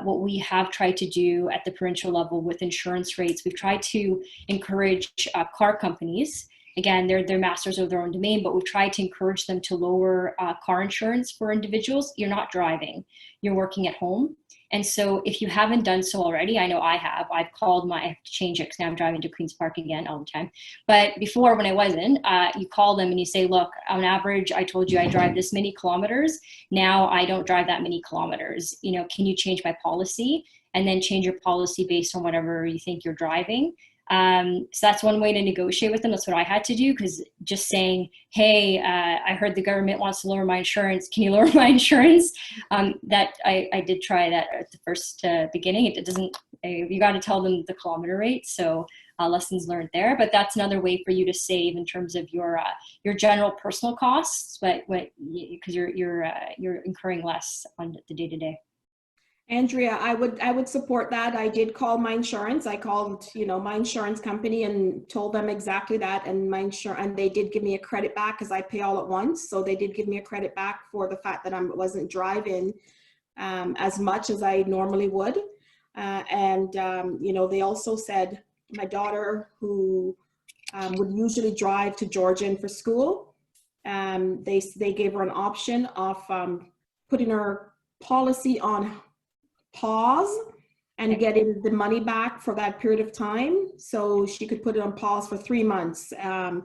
what we have tried to do at the provincial level with insurance rates, we've tried to encourage car companies. Again, they're masters of their own domain, but we've tried to encourage them to lower car insurance for individuals. You're not driving, you're working at home. And so if you haven't done so already, I know I have, I have to change it because now I'm driving to Queen's Park again all the time. But before, when I wasn't, you call them and you say, look, on average, I told you I drive this many kilometers. Now I don't drive that many kilometers. You know, can you change my policy? And then change your policy based on whatever you think you're driving. So that's one way to negotiate with them. That's what I had to do, because just saying, hey, I heard the government wants to lower my insurance. Can you lower my insurance? That I did try that at the first beginning. It doesn't, you got to tell them the kilometer rate. So lessons learned there, but that's another way for you to save in terms of your general personal costs, but because you're incurring less on the day to day. Andrea, I would support that. I did call my insurance. I called, my insurance company and told them exactly that. And and they did give me a credit back because I pay all at once. So they did give me a credit back for the fact that I wasn't driving as much as I normally would. They also said my daughter, who would usually drive to Georgian for school, they gave her an option of putting her policy on pause and getting the money back for that period of time. So she could put it on pause for 3 months, and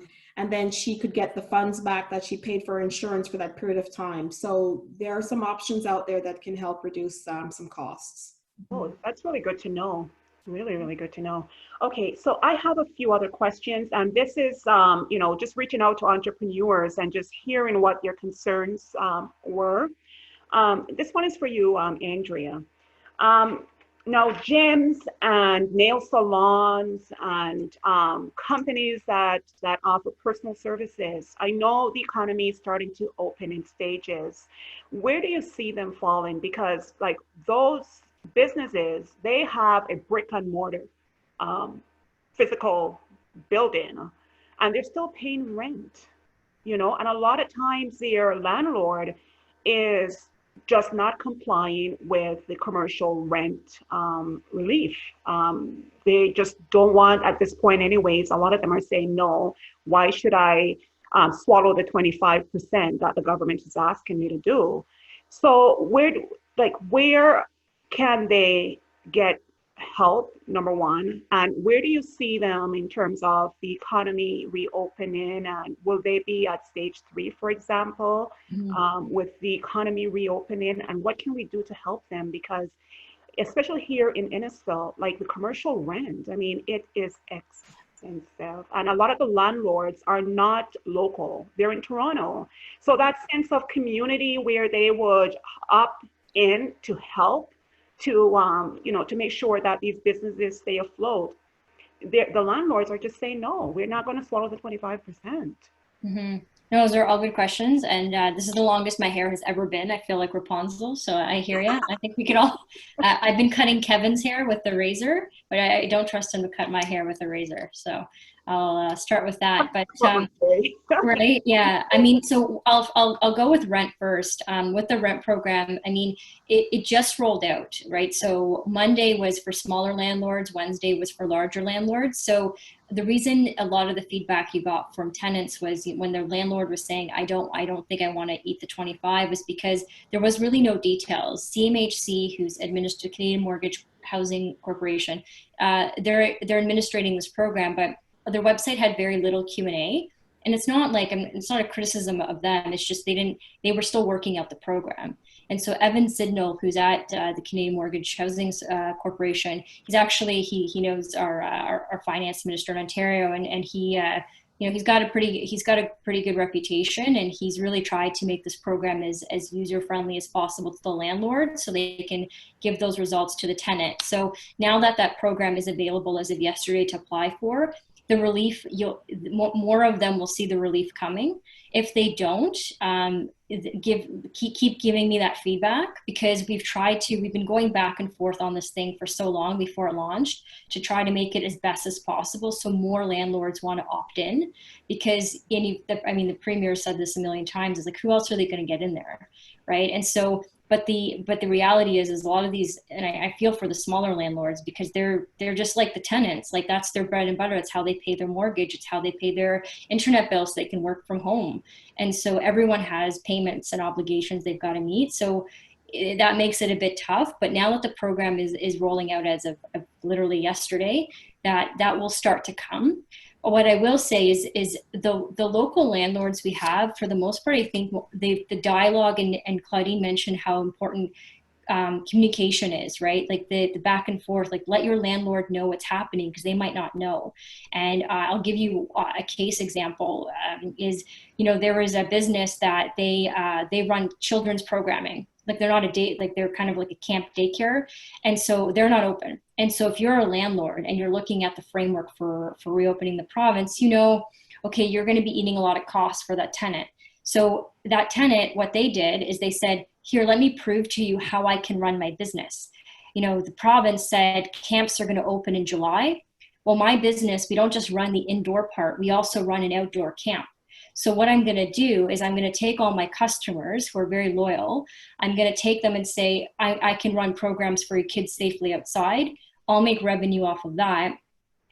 then she could get the funds back that she paid for insurance for that period of time. So there are some options out there that can help reduce some costs. Oh, that's really good to know. Really, really good to know. Okay, so I have a few other questions, and this is, just reaching out to entrepreneurs and just hearing what their concerns were. This one is for you, Andrea. Now, gyms and nail salons and companies that offer personal services, I know the economy is starting to open in stages. Where do you see them falling? Because like those businesses, they have a brick and mortar physical building, and they're still paying rent, and a lot of times their landlord is just not complying with the commercial rent relief. They just don't want, at this point anyways, a lot of them are saying, no, why should I swallow the 25% that the government is asking me to do? So where can they get help, number one, and where do you see them in terms of the economy reopening, and will they be at stage 3, for example, with the economy reopening, and what can we do to help them? Because especially here in Innisfil, like the commercial rent, I mean, it is expensive, and a lot of the landlords are not local, they're in Toronto. So that sense of community where they would opt in to help to make sure that these businesses stay afloat. The landlords are just saying, no, we're not going to swallow the 25%. Mm-hmm. No, those are all good questions. And this is the longest my hair has ever been. I feel like Rapunzel, so I hear you. I think we could all, I've been cutting Kevin's hair with the razor, but I don't trust him to cut my hair with a razor. So I'll start with that. But right, yeah. I mean, so I'll go with rent first. With the rent program, I mean, it just rolled out, right? So Monday was for smaller landlords, Wednesday was for larger landlords. So the reason a lot of the feedback you got from tenants was when their landlord was saying, I don't think I want to eat the 25, was because there was really no details. CMHC, who's administered Canadian Mortgage Housing Corporation, they're administrating this program, but their website had very little Q&A. And it's not like, it's not a criticism of them. It's just they were still working out the program. And so Evan Sidnall, who's at the Canadian Mortgage Housing Corporation, he's actually, he knows our finance minister in Ontario, and he, he's got a pretty good reputation, and he's really tried to make this program as user friendly as possible to the landlord, so they can give those results to the tenant. So now that program is available as of yesterday to apply for, the relief, more of them will see the relief coming. If they don't, keep giving me that feedback, because we've been going back and forth on this thing for so long before it launched, to try to make it as best as possible so more landlords want to opt in. Because the premier said this a million times, is like, who else are they going to get in there, right? And so, but the reality is a lot of these, and I feel for the smaller landlords, because they're just like the tenants, like that's their bread and butter. It's how they pay their mortgage. It's how they pay their internet bills so they can work from home. And so everyone has payments and obligations they've got to meet. So that makes it a bit tough. But now that the program is rolling out as of literally yesterday, that will start to come. What I will say is the local landlords we have, for the most part, I think the dialogue, and Claudine mentioned how important communication is, right? Like the back and forth, like let your landlord know what's happening, because they might not know. And I'll give you a case example. There was a business that they run children's programming. Like they're not they're kind of like a camp daycare. And so they're not open. And so if you're a landlord and you're looking at the framework for reopening the province, okay, you're going to be eating a lot of costs for that tenant. So that tenant, what they did is they said, here, let me prove to you how I can run my business. The province said camps are going to open in July. Well, my business, we don't just run the indoor part, we also run an outdoor camp. So what I'm going to do is I'm going to take all my customers who are very loyal. I'm going to take them and say, I can run programs for your kids safely outside. I'll make revenue off of that.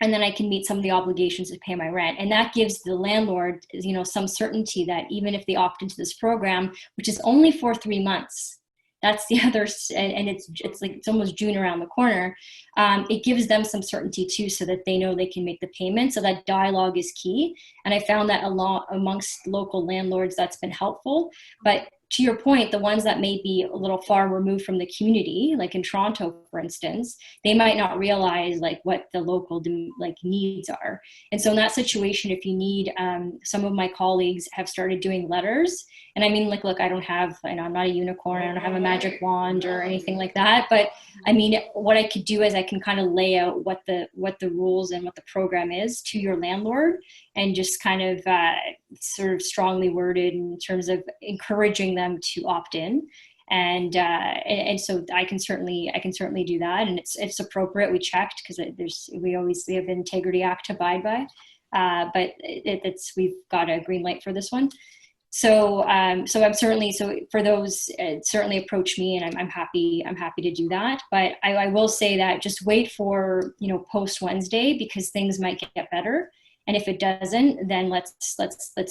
And then I can meet some of the obligations to pay my rent. And that gives the landlord, some certainty that even if they opt into this program, which is only for 3 months, that's the other, and it's almost June around the corner. It gives them some certainty too, so that they know they can make the payment. So that dialogue is key. And I found that a lot amongst local landlords, that's been helpful. But to your point, the ones that may be a little far removed from the community, like in Toronto, for instance, they might not realize like what the local needs are. And so in that situation, if you need, some of my colleagues have started doing letters. And I mean, look, I don't have, I'm not a unicorn, I don't have a magic wand or anything like that. But I mean, what I could do is I can kind of lay out what the rules and what the program is to your landlord, and just kind of sort of strongly worded in terms of encouraging them to opt in. And so I can certainly do that, and it's appropriate. We checked, because we have an Integrity Act to abide by, but we've got a green light for this one. So I'm certainly, so for those, certainly approach me, and I'm happy to do that. But I will say that just wait for post Wednesday, because things might get better. And if it doesn't, then let's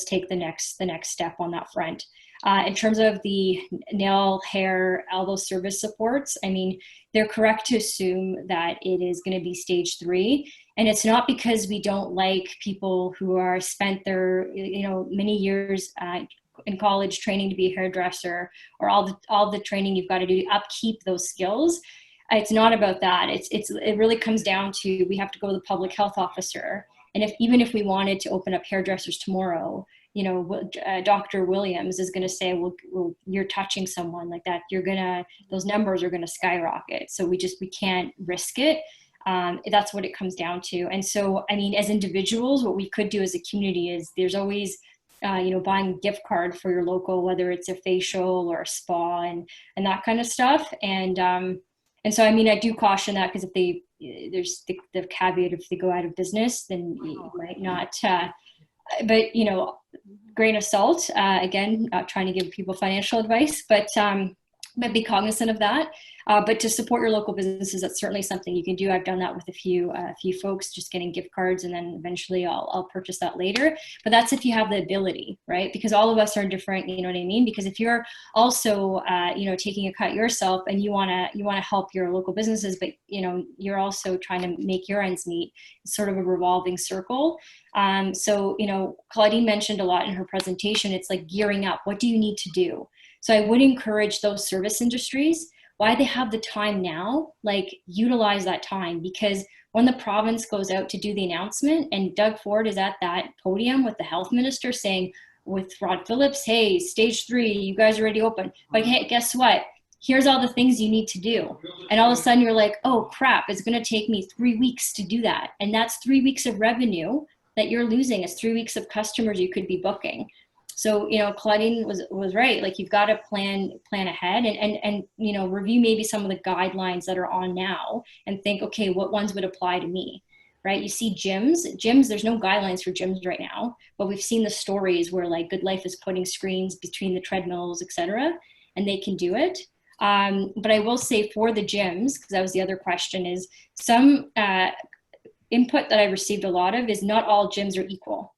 take the next step on that front. In terms of the nail, hair, elbow service supports, I mean, they're correct to assume that it is going to be stage 3. And it's not because we don't like people who are spent their, many years in college training to be a hairdresser, or all the training you've got to do to upkeep those skills. It's not about that. It really comes down to, we have to go to the public health officer. And even if we wanted to open up hairdressers tomorrow, Dr. Williams is going to say, well, you're touching someone like that, those numbers are going to skyrocket. So we can't risk it. That's what it comes down to. And so, I mean, as individuals, what we could do as a community is, there's always, buying a gift card for your local, whether it's a facial or a spa and that kind of stuff. And so, I mean, I do caution that, because if there's the caveat, if they go out of business, then you might not, but grain of salt, again, not trying to give people financial advice, but But be cognizant of that. But to support your local businesses, that's certainly something you can do. I've done that with a few folks, just getting gift cards, and then eventually I'll purchase that later. But that's if you have the ability, right? Because all of us are different, you know what I mean? Because if you're also, taking a cut yourself and you wanna help your local businesses, but you're also trying to make your ends meet, it's sort of a revolving circle. So Claudine mentioned a lot in her presentation. It's like gearing up. What do you need to do? So I would encourage those service industries, why they have the time now, like utilize that time, because when the province goes out to do the announcement and Doug Ford is at that podium with the health minister saying with Rod Phillips, hey, stage 3, you guys are already open. But hey, guess what? Here's all the things you need to do. And all of a sudden you're like, oh crap, it's gonna take me 3 weeks to do that. And that's 3 weeks of revenue that you're losing. It's 3 weeks of customers you could be booking. So, Claudine was right. Like, you've got to plan ahead and review maybe some of the guidelines that are on now and think, okay, what ones would apply to me, right? You see gyms, there's no guidelines for gyms right now, but we've seen the stories where like Good Life is putting screens between the treadmills, etc., and they can do it. But I will say for the gyms, because that was the other question, is some input that I received a lot of is not all gyms are equal.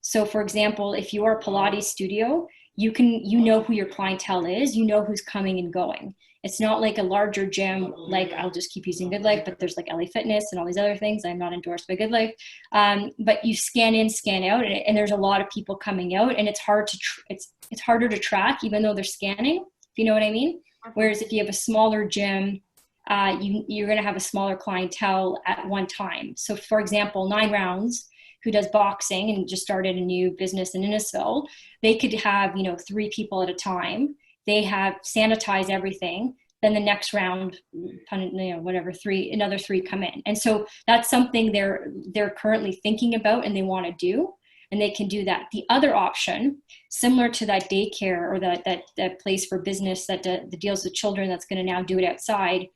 So for example, if you are a Pilates studio, you know who your clientele is, you know who's coming and going. It's not like a larger gym, like I'll just keep using Good Life, but there's like LA Fitness and all these other things. I'm not endorsed by Good Life. But you scan in, scan out, and there's a lot of people coming out, and it's hard to, it's harder to track even though they're scanning, if you know what I mean? Whereas if you have a smaller gym, you're gonna have a smaller clientele at one time. So for example, 9 Rounds, who does boxing and just started a new business in Innisfil, they could have, 3 people at a time. They have sanitized everything. Then the next round, another 3 come in. And so that's something they're currently thinking about and they want to do, and they can do that. The other option, similar to that daycare or that place for business that deals with children that's going to now do it outside,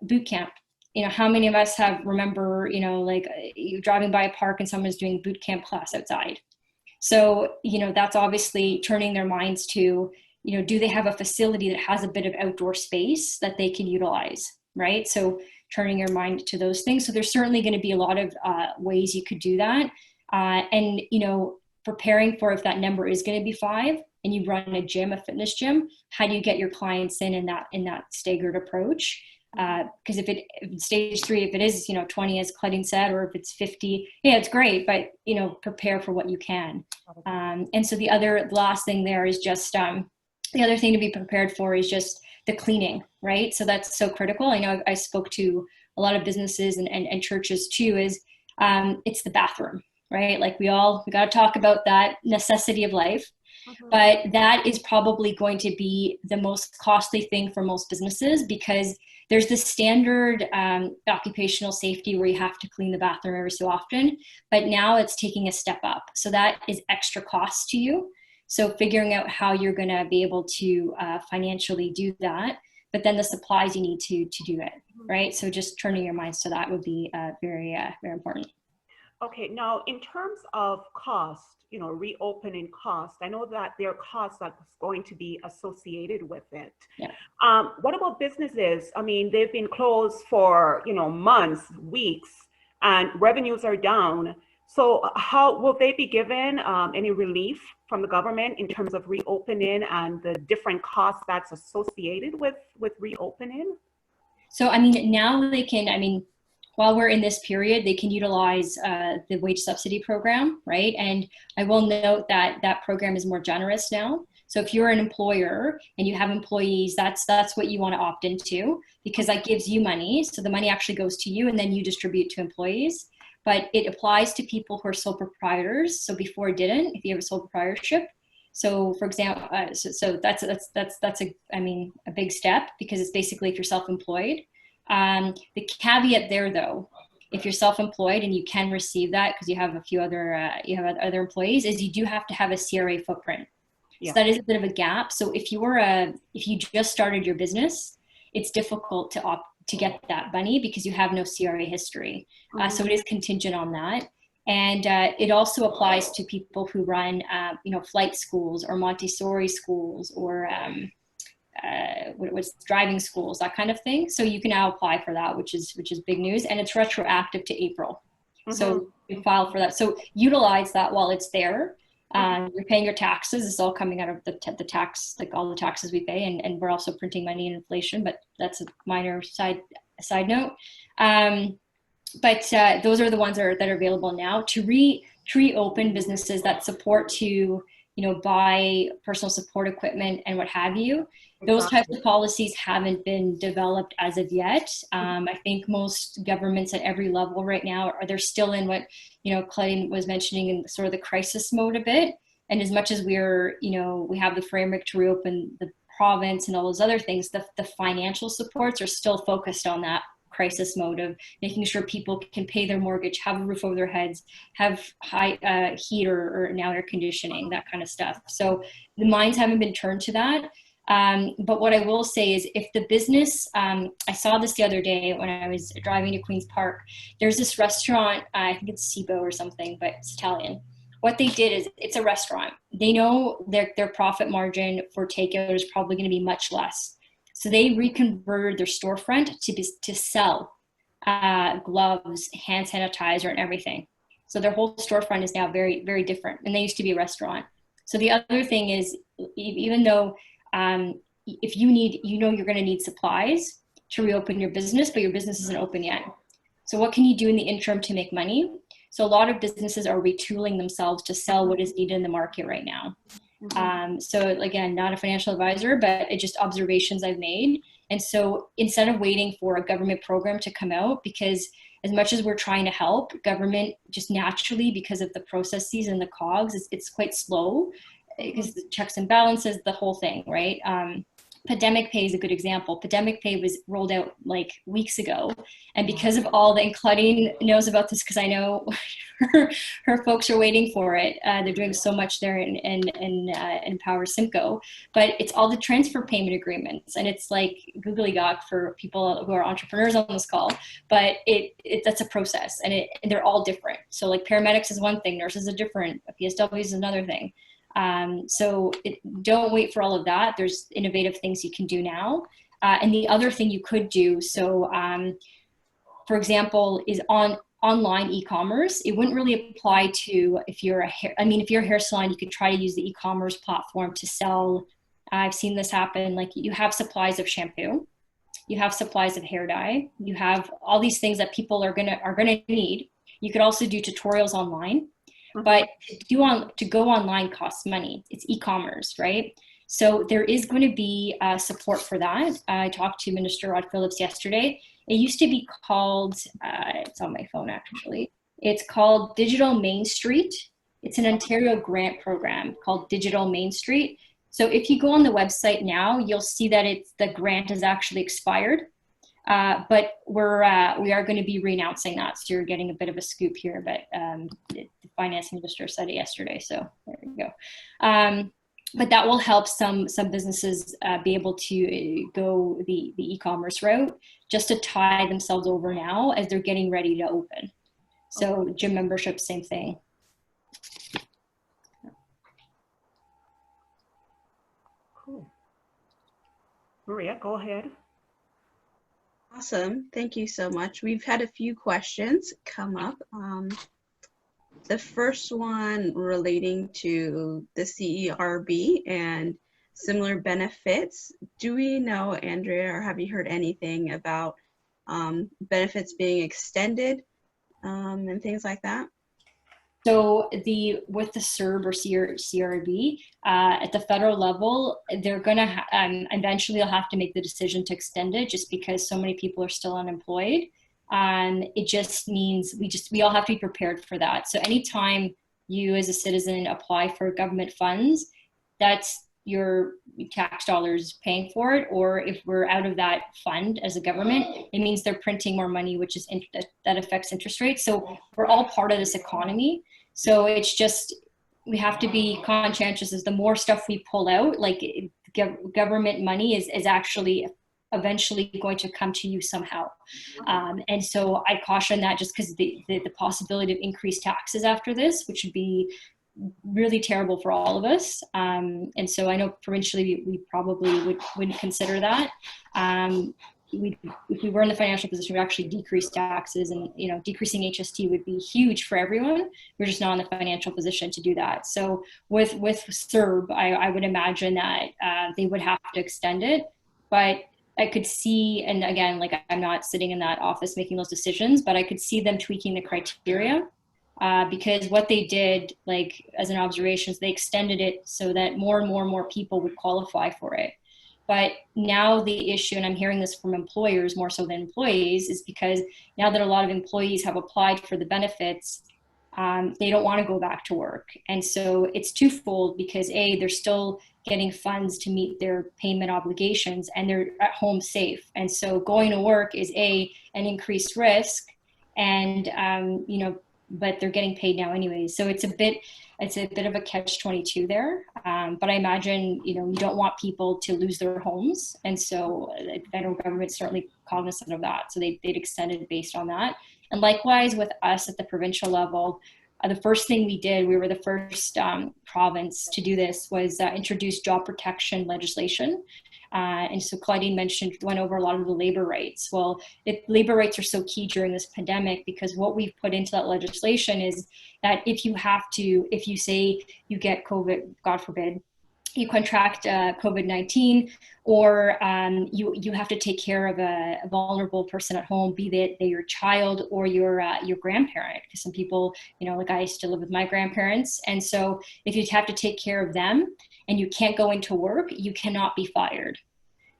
boot camp. How many of us remember, you're driving by a park and someone's doing boot camp class outside. So, that's obviously turning their minds to, do they have a facility that has a bit of outdoor space that they can utilize, right? So turning your mind to those things. So there's certainly going to be a lot of ways you could do that. And, preparing for if that number is going to be 5 and you run a gym, a fitness gym, how do you get your clients in that staggered approach? Because if stage 3, if it is 20 as Claudine said, or if it's 50, yeah, it's great, but prepare for what you can. And so the last thing there is just the other thing to be prepared for is just the cleaning, right? So that's so critical. I know I spoke to a lot of businesses and churches too, is it's the bathroom, right? Like we got to talk about that necessity of life. But that is probably going to be the most costly thing for most businesses, because there's the standard occupational safety where you have to clean the bathroom every so often, but now it's taking a step up. So that is extra cost to you. So figuring out how you're going to be able to financially do that, but then the supplies you need to do it, right? So just turning your minds to that would be very, very important. Okay, now in terms of cost, reopening cost, I know that there are costs that's going to be associated with it. Yeah. What about businesses? I mean, they've been closed for, months, weeks, and revenues are down. So how will they be given any relief from the government in terms of reopening and the different costs that's associated with reopening? So, now they can, while we're in this period, they can utilize the wage subsidy program, right? And I will note that that program is more generous now. So if you're an employer and you have employees, that's what you want to opt into, because that gives you money. So the money actually goes to you and then you distribute to employees. But it applies to people who are sole proprietors. So before it didn't, if you have a sole proprietorship. So for example, so that's a big step, because it's basically if you're self-employed. The caveat there, though, if you're self-employed and you can receive that because you have a few other employees, is you do have to have a CRA footprint. Yeah. So that is a bit of a gap. So if you just started your business, it's difficult to get that money because you have no CRA history. So it is contingent on that. And it also applies to people who run, flight schools or Montessori schools or what's driving schools, that kind of thing. So you can now apply for that, which is big news, and it's retroactive to April. So you file for that. So utilize that while it's there. You're paying your taxes. It's all coming out of the tax, like all the taxes we pay, and we're also printing money in inflation. But that's a minor side note. But those are the ones that are available now to reopen businesses that support to buy personal support equipment and what have you. Those types of policies haven't been developed as of yet. I think most governments at every level right now they're still in what Claudine was mentioning, in sort of the crisis mode a bit. And as much as we have the framework to reopen the province and all those other things, the financial supports are still focused on that crisis mode of making sure people can pay their mortgage, have a roof over their heads, have high heat or now air conditioning, that kind of stuff. So the minds haven't been turned to that. But what I will say is, if the business, I saw this the other day when I was driving to Queen's Park, there's this restaurant, I think it's Cibo or something, but it's Italian. What they did is, it's a restaurant. They know their profit margin for takeout is probably going to be much less. So they reconverted their storefront to sell gloves, hand sanitizer, and everything. So their whole storefront is now very, very different. And they used to be a restaurant. So the other thing is, even though if you need, you're going to need supplies to reopen your business, but your business isn't open yet. So what can you do in the interim to make money? So a lot of businesses are retooling themselves to sell what is needed in the market right now. So again, not a financial advisor, but it's just observations I've made. And so instead of waiting for a government program to come out, because as much as we're trying to help, government just naturally, because of the processes and the cogs, it's quite slow, because the checks and balances, the whole thing, right? Pandemic pay is a good example. Pandemic pay was rolled out like weeks ago. And because of and Claudine knows about this because I know her folks are waiting for it. They're doing so much there in Empower Simcoe, but it's all the transfer payment agreements. And it's like googly gawk for people who are entrepreneurs on this call, but that's a process, and they're all different. So like paramedics is one thing, nurses are different, PSW is another thing. So don't wait for all of that. There's innovative things you can do now. And the other thing you could do, so for example, is online e-commerce. It wouldn't really apply to if you're a hair salon, you could try to use the e-commerce platform to sell. I've seen this happen. Like, you have supplies of shampoo, you have supplies of hair dye, you have all these things that people are gonna need. You could also do tutorials online. But to go online costs money. It's e-commerce, right? So there is going to be support for that. I talked to Minister Rod Phillips yesterday. It used to be called, it's on my phone actually, it's called Digital Main Street. It's an Ontario grant program called Digital Main Street. So if you go on the website now, you'll see that the grant is actually expired. But we are going to be re-announcing that, so you're getting a bit of a scoop here. But the finance minister said it yesterday, so there you go. But that will help some businesses be able to go the e-commerce route, just to tie themselves over now as they're getting ready to open. So gym membership, same thing. Cool. Maria, go ahead. Awesome. Thank you so much. We've had a few questions come up. The first one relating to the CERB and similar benefits. Do we know, Andrea, or have you heard anything about benefits being extended and things like that? So with the CERB or CRB, at the federal level, they're going to eventually they'll have to make the decision to extend it, just because so many people are still unemployed. It just means we all have to be prepared for that. So anytime you as a citizen apply for government funds, that's your tax dollars paying for it. Or if we're out of that fund as a government, it means they're printing more money, which is that affects interest rates. So we're all part of this economy. So it's just, we have to be conscientious as the more stuff we pull out, like government money is actually eventually going to come to you somehow. And so I caution that, just because the possibility of increased taxes after this, which would be really terrible for all of us. And so I know provincially we probably wouldn't consider that. If we were in the financial position, we'd actually decrease taxes, and decreasing HST would be huge for everyone. We're just not in the financial position to do that. So with CERB, I would imagine that they would have to extend it, but I could see, and again, like, I'm not sitting in that office making those decisions, but I could see them tweaking the criteria. Because what they did, like, as an observation, is they extended it so that more and more people would qualify for it. But now the issue, and I'm hearing this from employers more so than employees, is because now that a lot of employees have applied for the benefits, they don't want to go back to work. And so it's twofold, because A, they're still getting funds to meet their payment obligations, and they're at home safe. And so going to work is an increased risk, and but they're getting paid now anyways. So it's a bit of a catch-22 there. But I imagine, you don't want people to lose their homes. And so the federal government's certainly cognizant of that. So they'd extend it based on that. And likewise with us at the provincial level, the first thing we did, we were the first province to do this, was introduce job protection legislation. And so Claudine went over a lot of the labor rights. Well, labor rights are so key during this pandemic, because what we've put into that legislation is that if you say you get COVID, God forbid, you contract COVID-19, or you have to take care of a vulnerable person at home, be they your child or your grandparent. Because some people, like I used to live with my grandparents, and so if you have to take care of them and you can't go into work, you cannot be fired.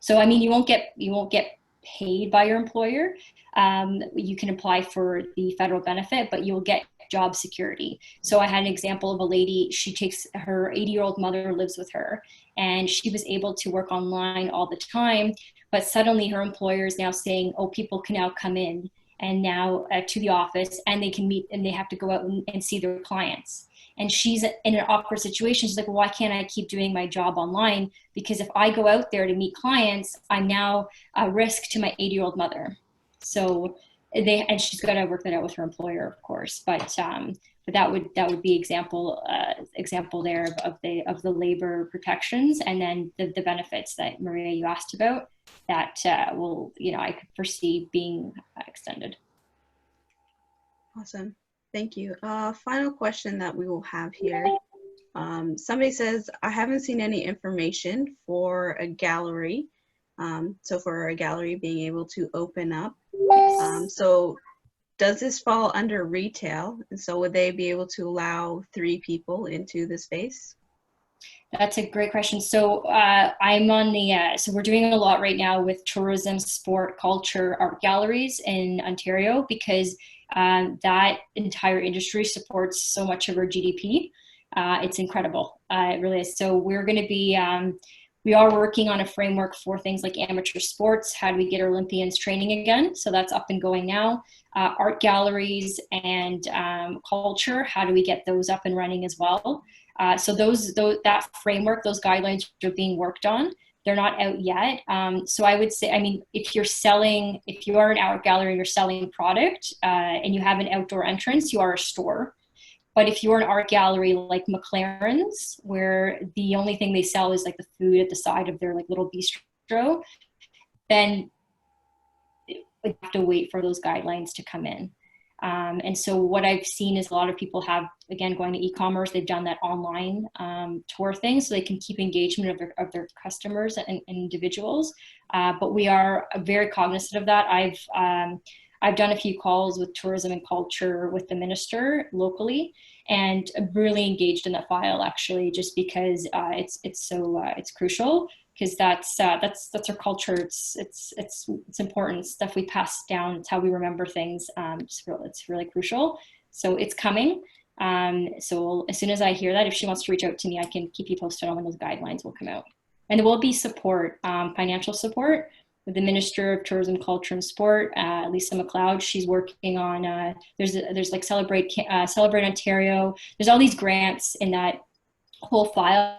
So I mean, you won't get paid by your employer. You can apply for the federal benefit, but you'll get job security. So I had an example of a lady, she takes her 80-year-old mother, lives with her, and she was able to work online all the time, but suddenly her employer is now saying, oh, people can now come in and now to the office, and they can meet, and they have to go out and see their clients. And she's in an awkward situation. She's like, well, why can't I keep doing my job online? Because if I go out there to meet clients, I'm now a risk to my 80-year-old mother. So and she's got to work that out with her employer, of course. But that would be example there of the labor protections, and then the benefits that Maria, you asked about, that I could foresee being extended. Awesome. Thank you. Final question that we will have here. Somebody says, I haven't seen any information for a gallery. So for a gallery being able to open up. So does this fall under retail? And so would they be able to allow 3 people into the space? That's a great question. So I'm on so we're doing a lot right now with tourism, sport, culture, art galleries in Ontario, because that entire industry supports so much of our GDP. It's incredible. It really is. So we're going to be, we are working on a framework for things like amateur sports. How do we get our Olympians training again? So that's up and going now. Art galleries and culture, how do we get those up and running as well? So that framework, those guidelines are being worked on. They're not out yet. So I would say, I mean, if you are an art gallery and you're selling product and you have an outdoor entrance, you are a store. But if you're an art gallery like McLaren's, where the only thing they sell is like the food at the side of their like little bistro, then you have to wait for those guidelines to come in. And so what I've seen is a lot of people have, again, going to e-commerce, they've done that online tour thing, so they can keep engagement of their customers and individuals. But we are very cognizant of that. I've done a few calls with tourism and culture with the minister locally, and I'm really engaged in that file, actually, just because it's crucial, because that's our culture. It's important. It's stuff we pass down. It's how we remember things. It's really crucial. So it's coming. So as soon as I hear that, if she wants to reach out to me, I can keep you posted on when those guidelines will come out. And there will be support, financial support, with the Minister of Tourism, Culture and Sport, Lisa McLeod. She's working on, there's like Celebrate Ontario. There's all these grants in that whole file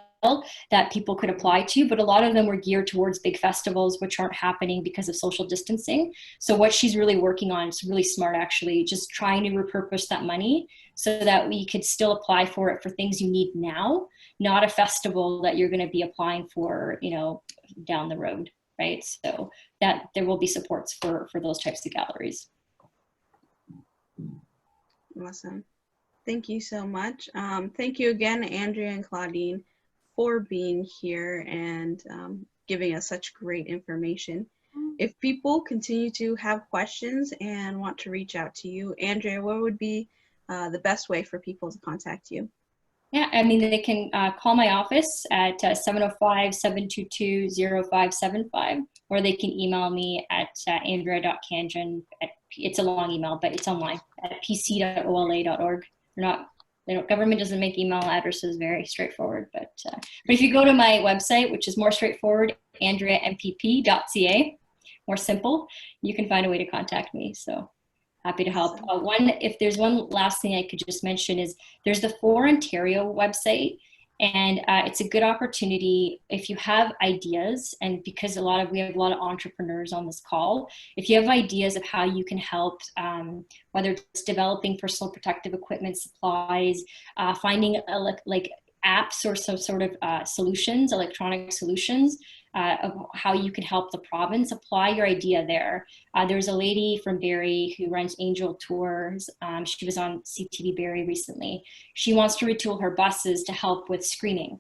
that people could apply to, but a lot of them were geared towards big festivals, which aren't happening because of social distancing. So what she's really working on is really smart, actually, just trying to repurpose that money so that we could still apply for it for things you need now, not a festival that you're going to be applying for, you know, down the road, right? So that there will be supports for those types of galleries. Awesome. Thank you so much. Thank you again, Andrea and Claudine, for being here and giving us such great information. If people continue to have questions and want to reach out to you, Andrea, what would be the best way for people to contact you? Yeah, I mean, they can call my office at 705-722-0575, or they can email me at andrea.khanjin. It's a long email, but it's online at pc.ola.org. Government doesn't make email addresses very straightforward, but if you go to my website, which is more straightforward, andreampp.ca, more simple, you can find a way to contact me. So happy to help. If there's one last thing I could just mention is there's the For Ontario website, and it's a good opportunity if you have ideas, and because we have a lot of entrepreneurs on this call, if you have ideas of how you can help, whether it's developing personal protective equipment supplies, finding like apps or some sort of solutions, electronic solutions, of how you can help the province, apply your idea there. There's a lady from Barrie who runs Angel Tours. She was on CTV Barrie recently. She wants to retool her buses to help with screening.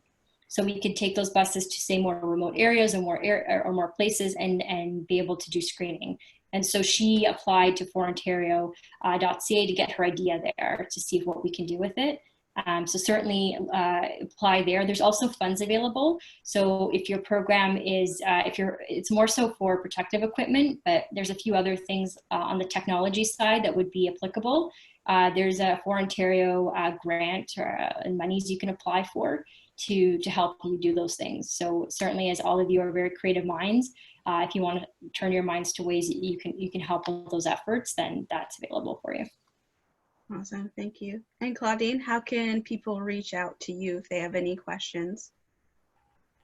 So we could take those buses to, say, more remote areas or more places and be able to do screening. And so she applied to forontario.ca to get her idea there to see what we can do with it. So certainly apply there. There's also funds available. So if your program is, it's more so for protective equipment, but there's a few other things on the technology side that would be applicable. There's a For Ontario grant and monies you can apply for to help you do those things. So certainly, as all of you are very creative minds, if you want to turn your minds to ways that you can help with those efforts, then that's available for you. Awesome, thank you. And Claudine, how can people reach out to you if they have any questions?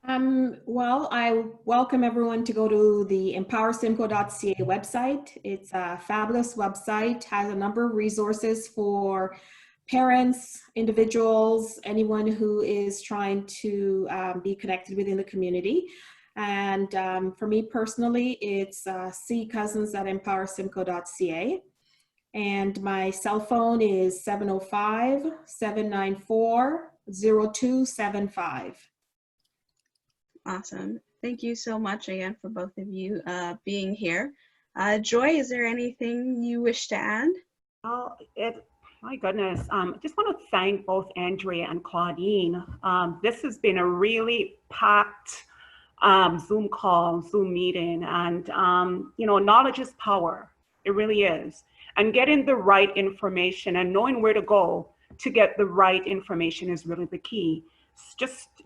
Well, I welcome everyone to go to the empowersimco.ca website. It's a fabulous website, has a number of resources for parents, individuals, anyone who is trying to be connected within the community. And for me personally, it's ccousins@empowersimco.ca. And my cell phone is 705-794-0275. Awesome. Thank you so much again for both of you being here. Joy, is there anything you wish to add? My goodness. I just want to thank both Andrea and Claudine. This has been a really packed Zoom meeting, and knowledge is power. It really is. And getting the right information and knowing where to go to get the right information is really the key. It's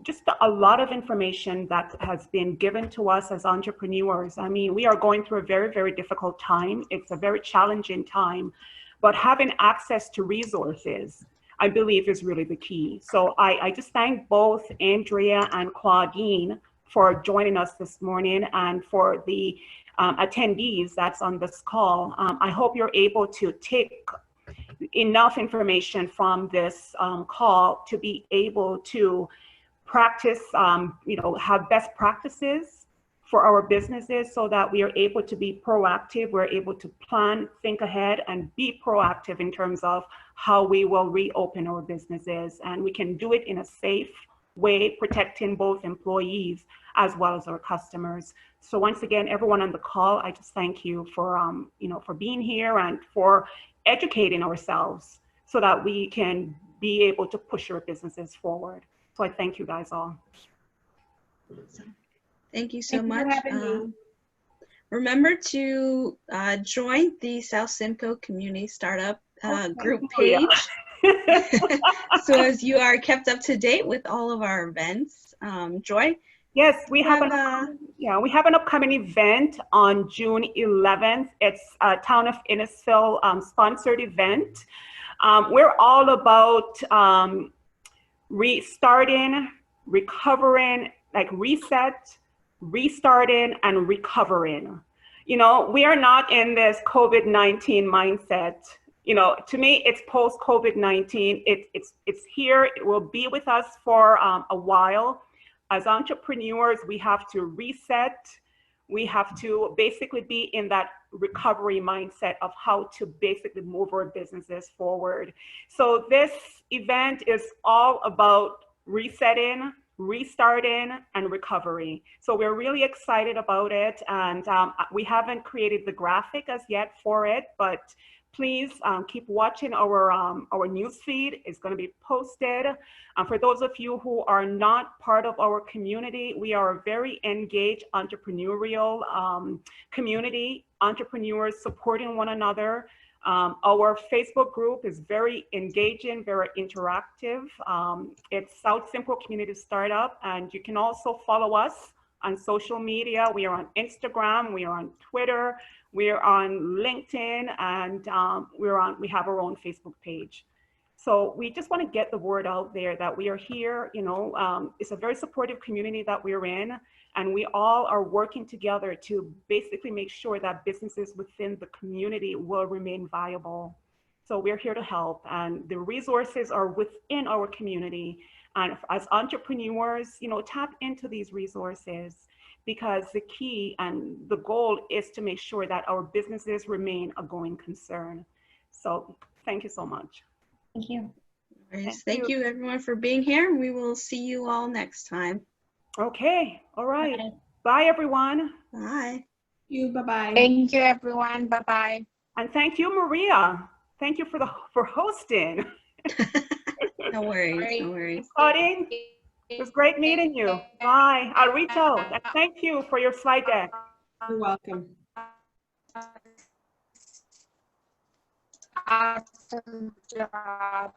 just a lot of information that has been given to us as entrepreneurs. I mean, we are going through a very, very difficult time. It's a very challenging time, but having access to resources, I believe, is really the key. So I just thank both Andrea and Claudine for joining us this morning, and for the attendees that's on this call. I hope you're able to take enough information from this call to be able to practice, have best practices for our businesses, so that we are able to be proactive, we're able to plan, think ahead, and be proactive in terms of how we will reopen our businesses. And we can do it in a safe way, protecting both employees as well as our customers. So once again, everyone on the call, I just thank you for for being here and for educating ourselves so that we can be able to push our businesses forward. So I thank you guys all. Thank you so Thank you much. for having me. Remember to join the South Simcoe Community Startup group page. So as you are kept up to date with all of our events. Joy? Yes, we have an upcoming event on June 11th. It's a Town of Innisfil sponsored event. We're all about restarting, recovering, like reset, restarting, and recovering. You know, we are not in this COVID-19 mindset. You know, to me, it's post-COVID-19. It's here. It will be with us for a while. As entrepreneurs, we have to reset. We have to basically be in that recovery mindset of how to basically move our businesses forward. So this event is all about resetting, restarting, and recovery. So we're really excited about it. And we haven't created the graphic as yet for it, but please keep watching our news feed. It's going to be posted. For those of you who are not part of our community, we are a very engaged entrepreneurial community, entrepreneurs supporting one another. Our Facebook group is very engaging, very interactive. It's South Simcoe Community Startup, and you can also follow us on social media. We are on Instagram, we are on Twitter, we are on LinkedIn, and we have our own Facebook page. So we just want to get the word out there that we are here. You know, it's a very supportive community that we're in, and we all are working together to basically make sure that businesses within the community will remain viable. So we're here to help, and the resources are within our community. And as entrepreneurs, you know, tap into these resources, because the key and the goal is to make sure that our businesses remain a going concern. So thank you so much. Thank you. Thank you everyone for being here. We will see you all next time. Okay, all right. Bye. Bye everyone. Bye. Bye-bye. Thank you, everyone. Bye-bye. And thank you, Maria. Thank you for hosting. No worries, no worries. Claudine, it was great meeting you. Bye. I'll reach out. And thank you for your slide deck. You're welcome. Awesome job.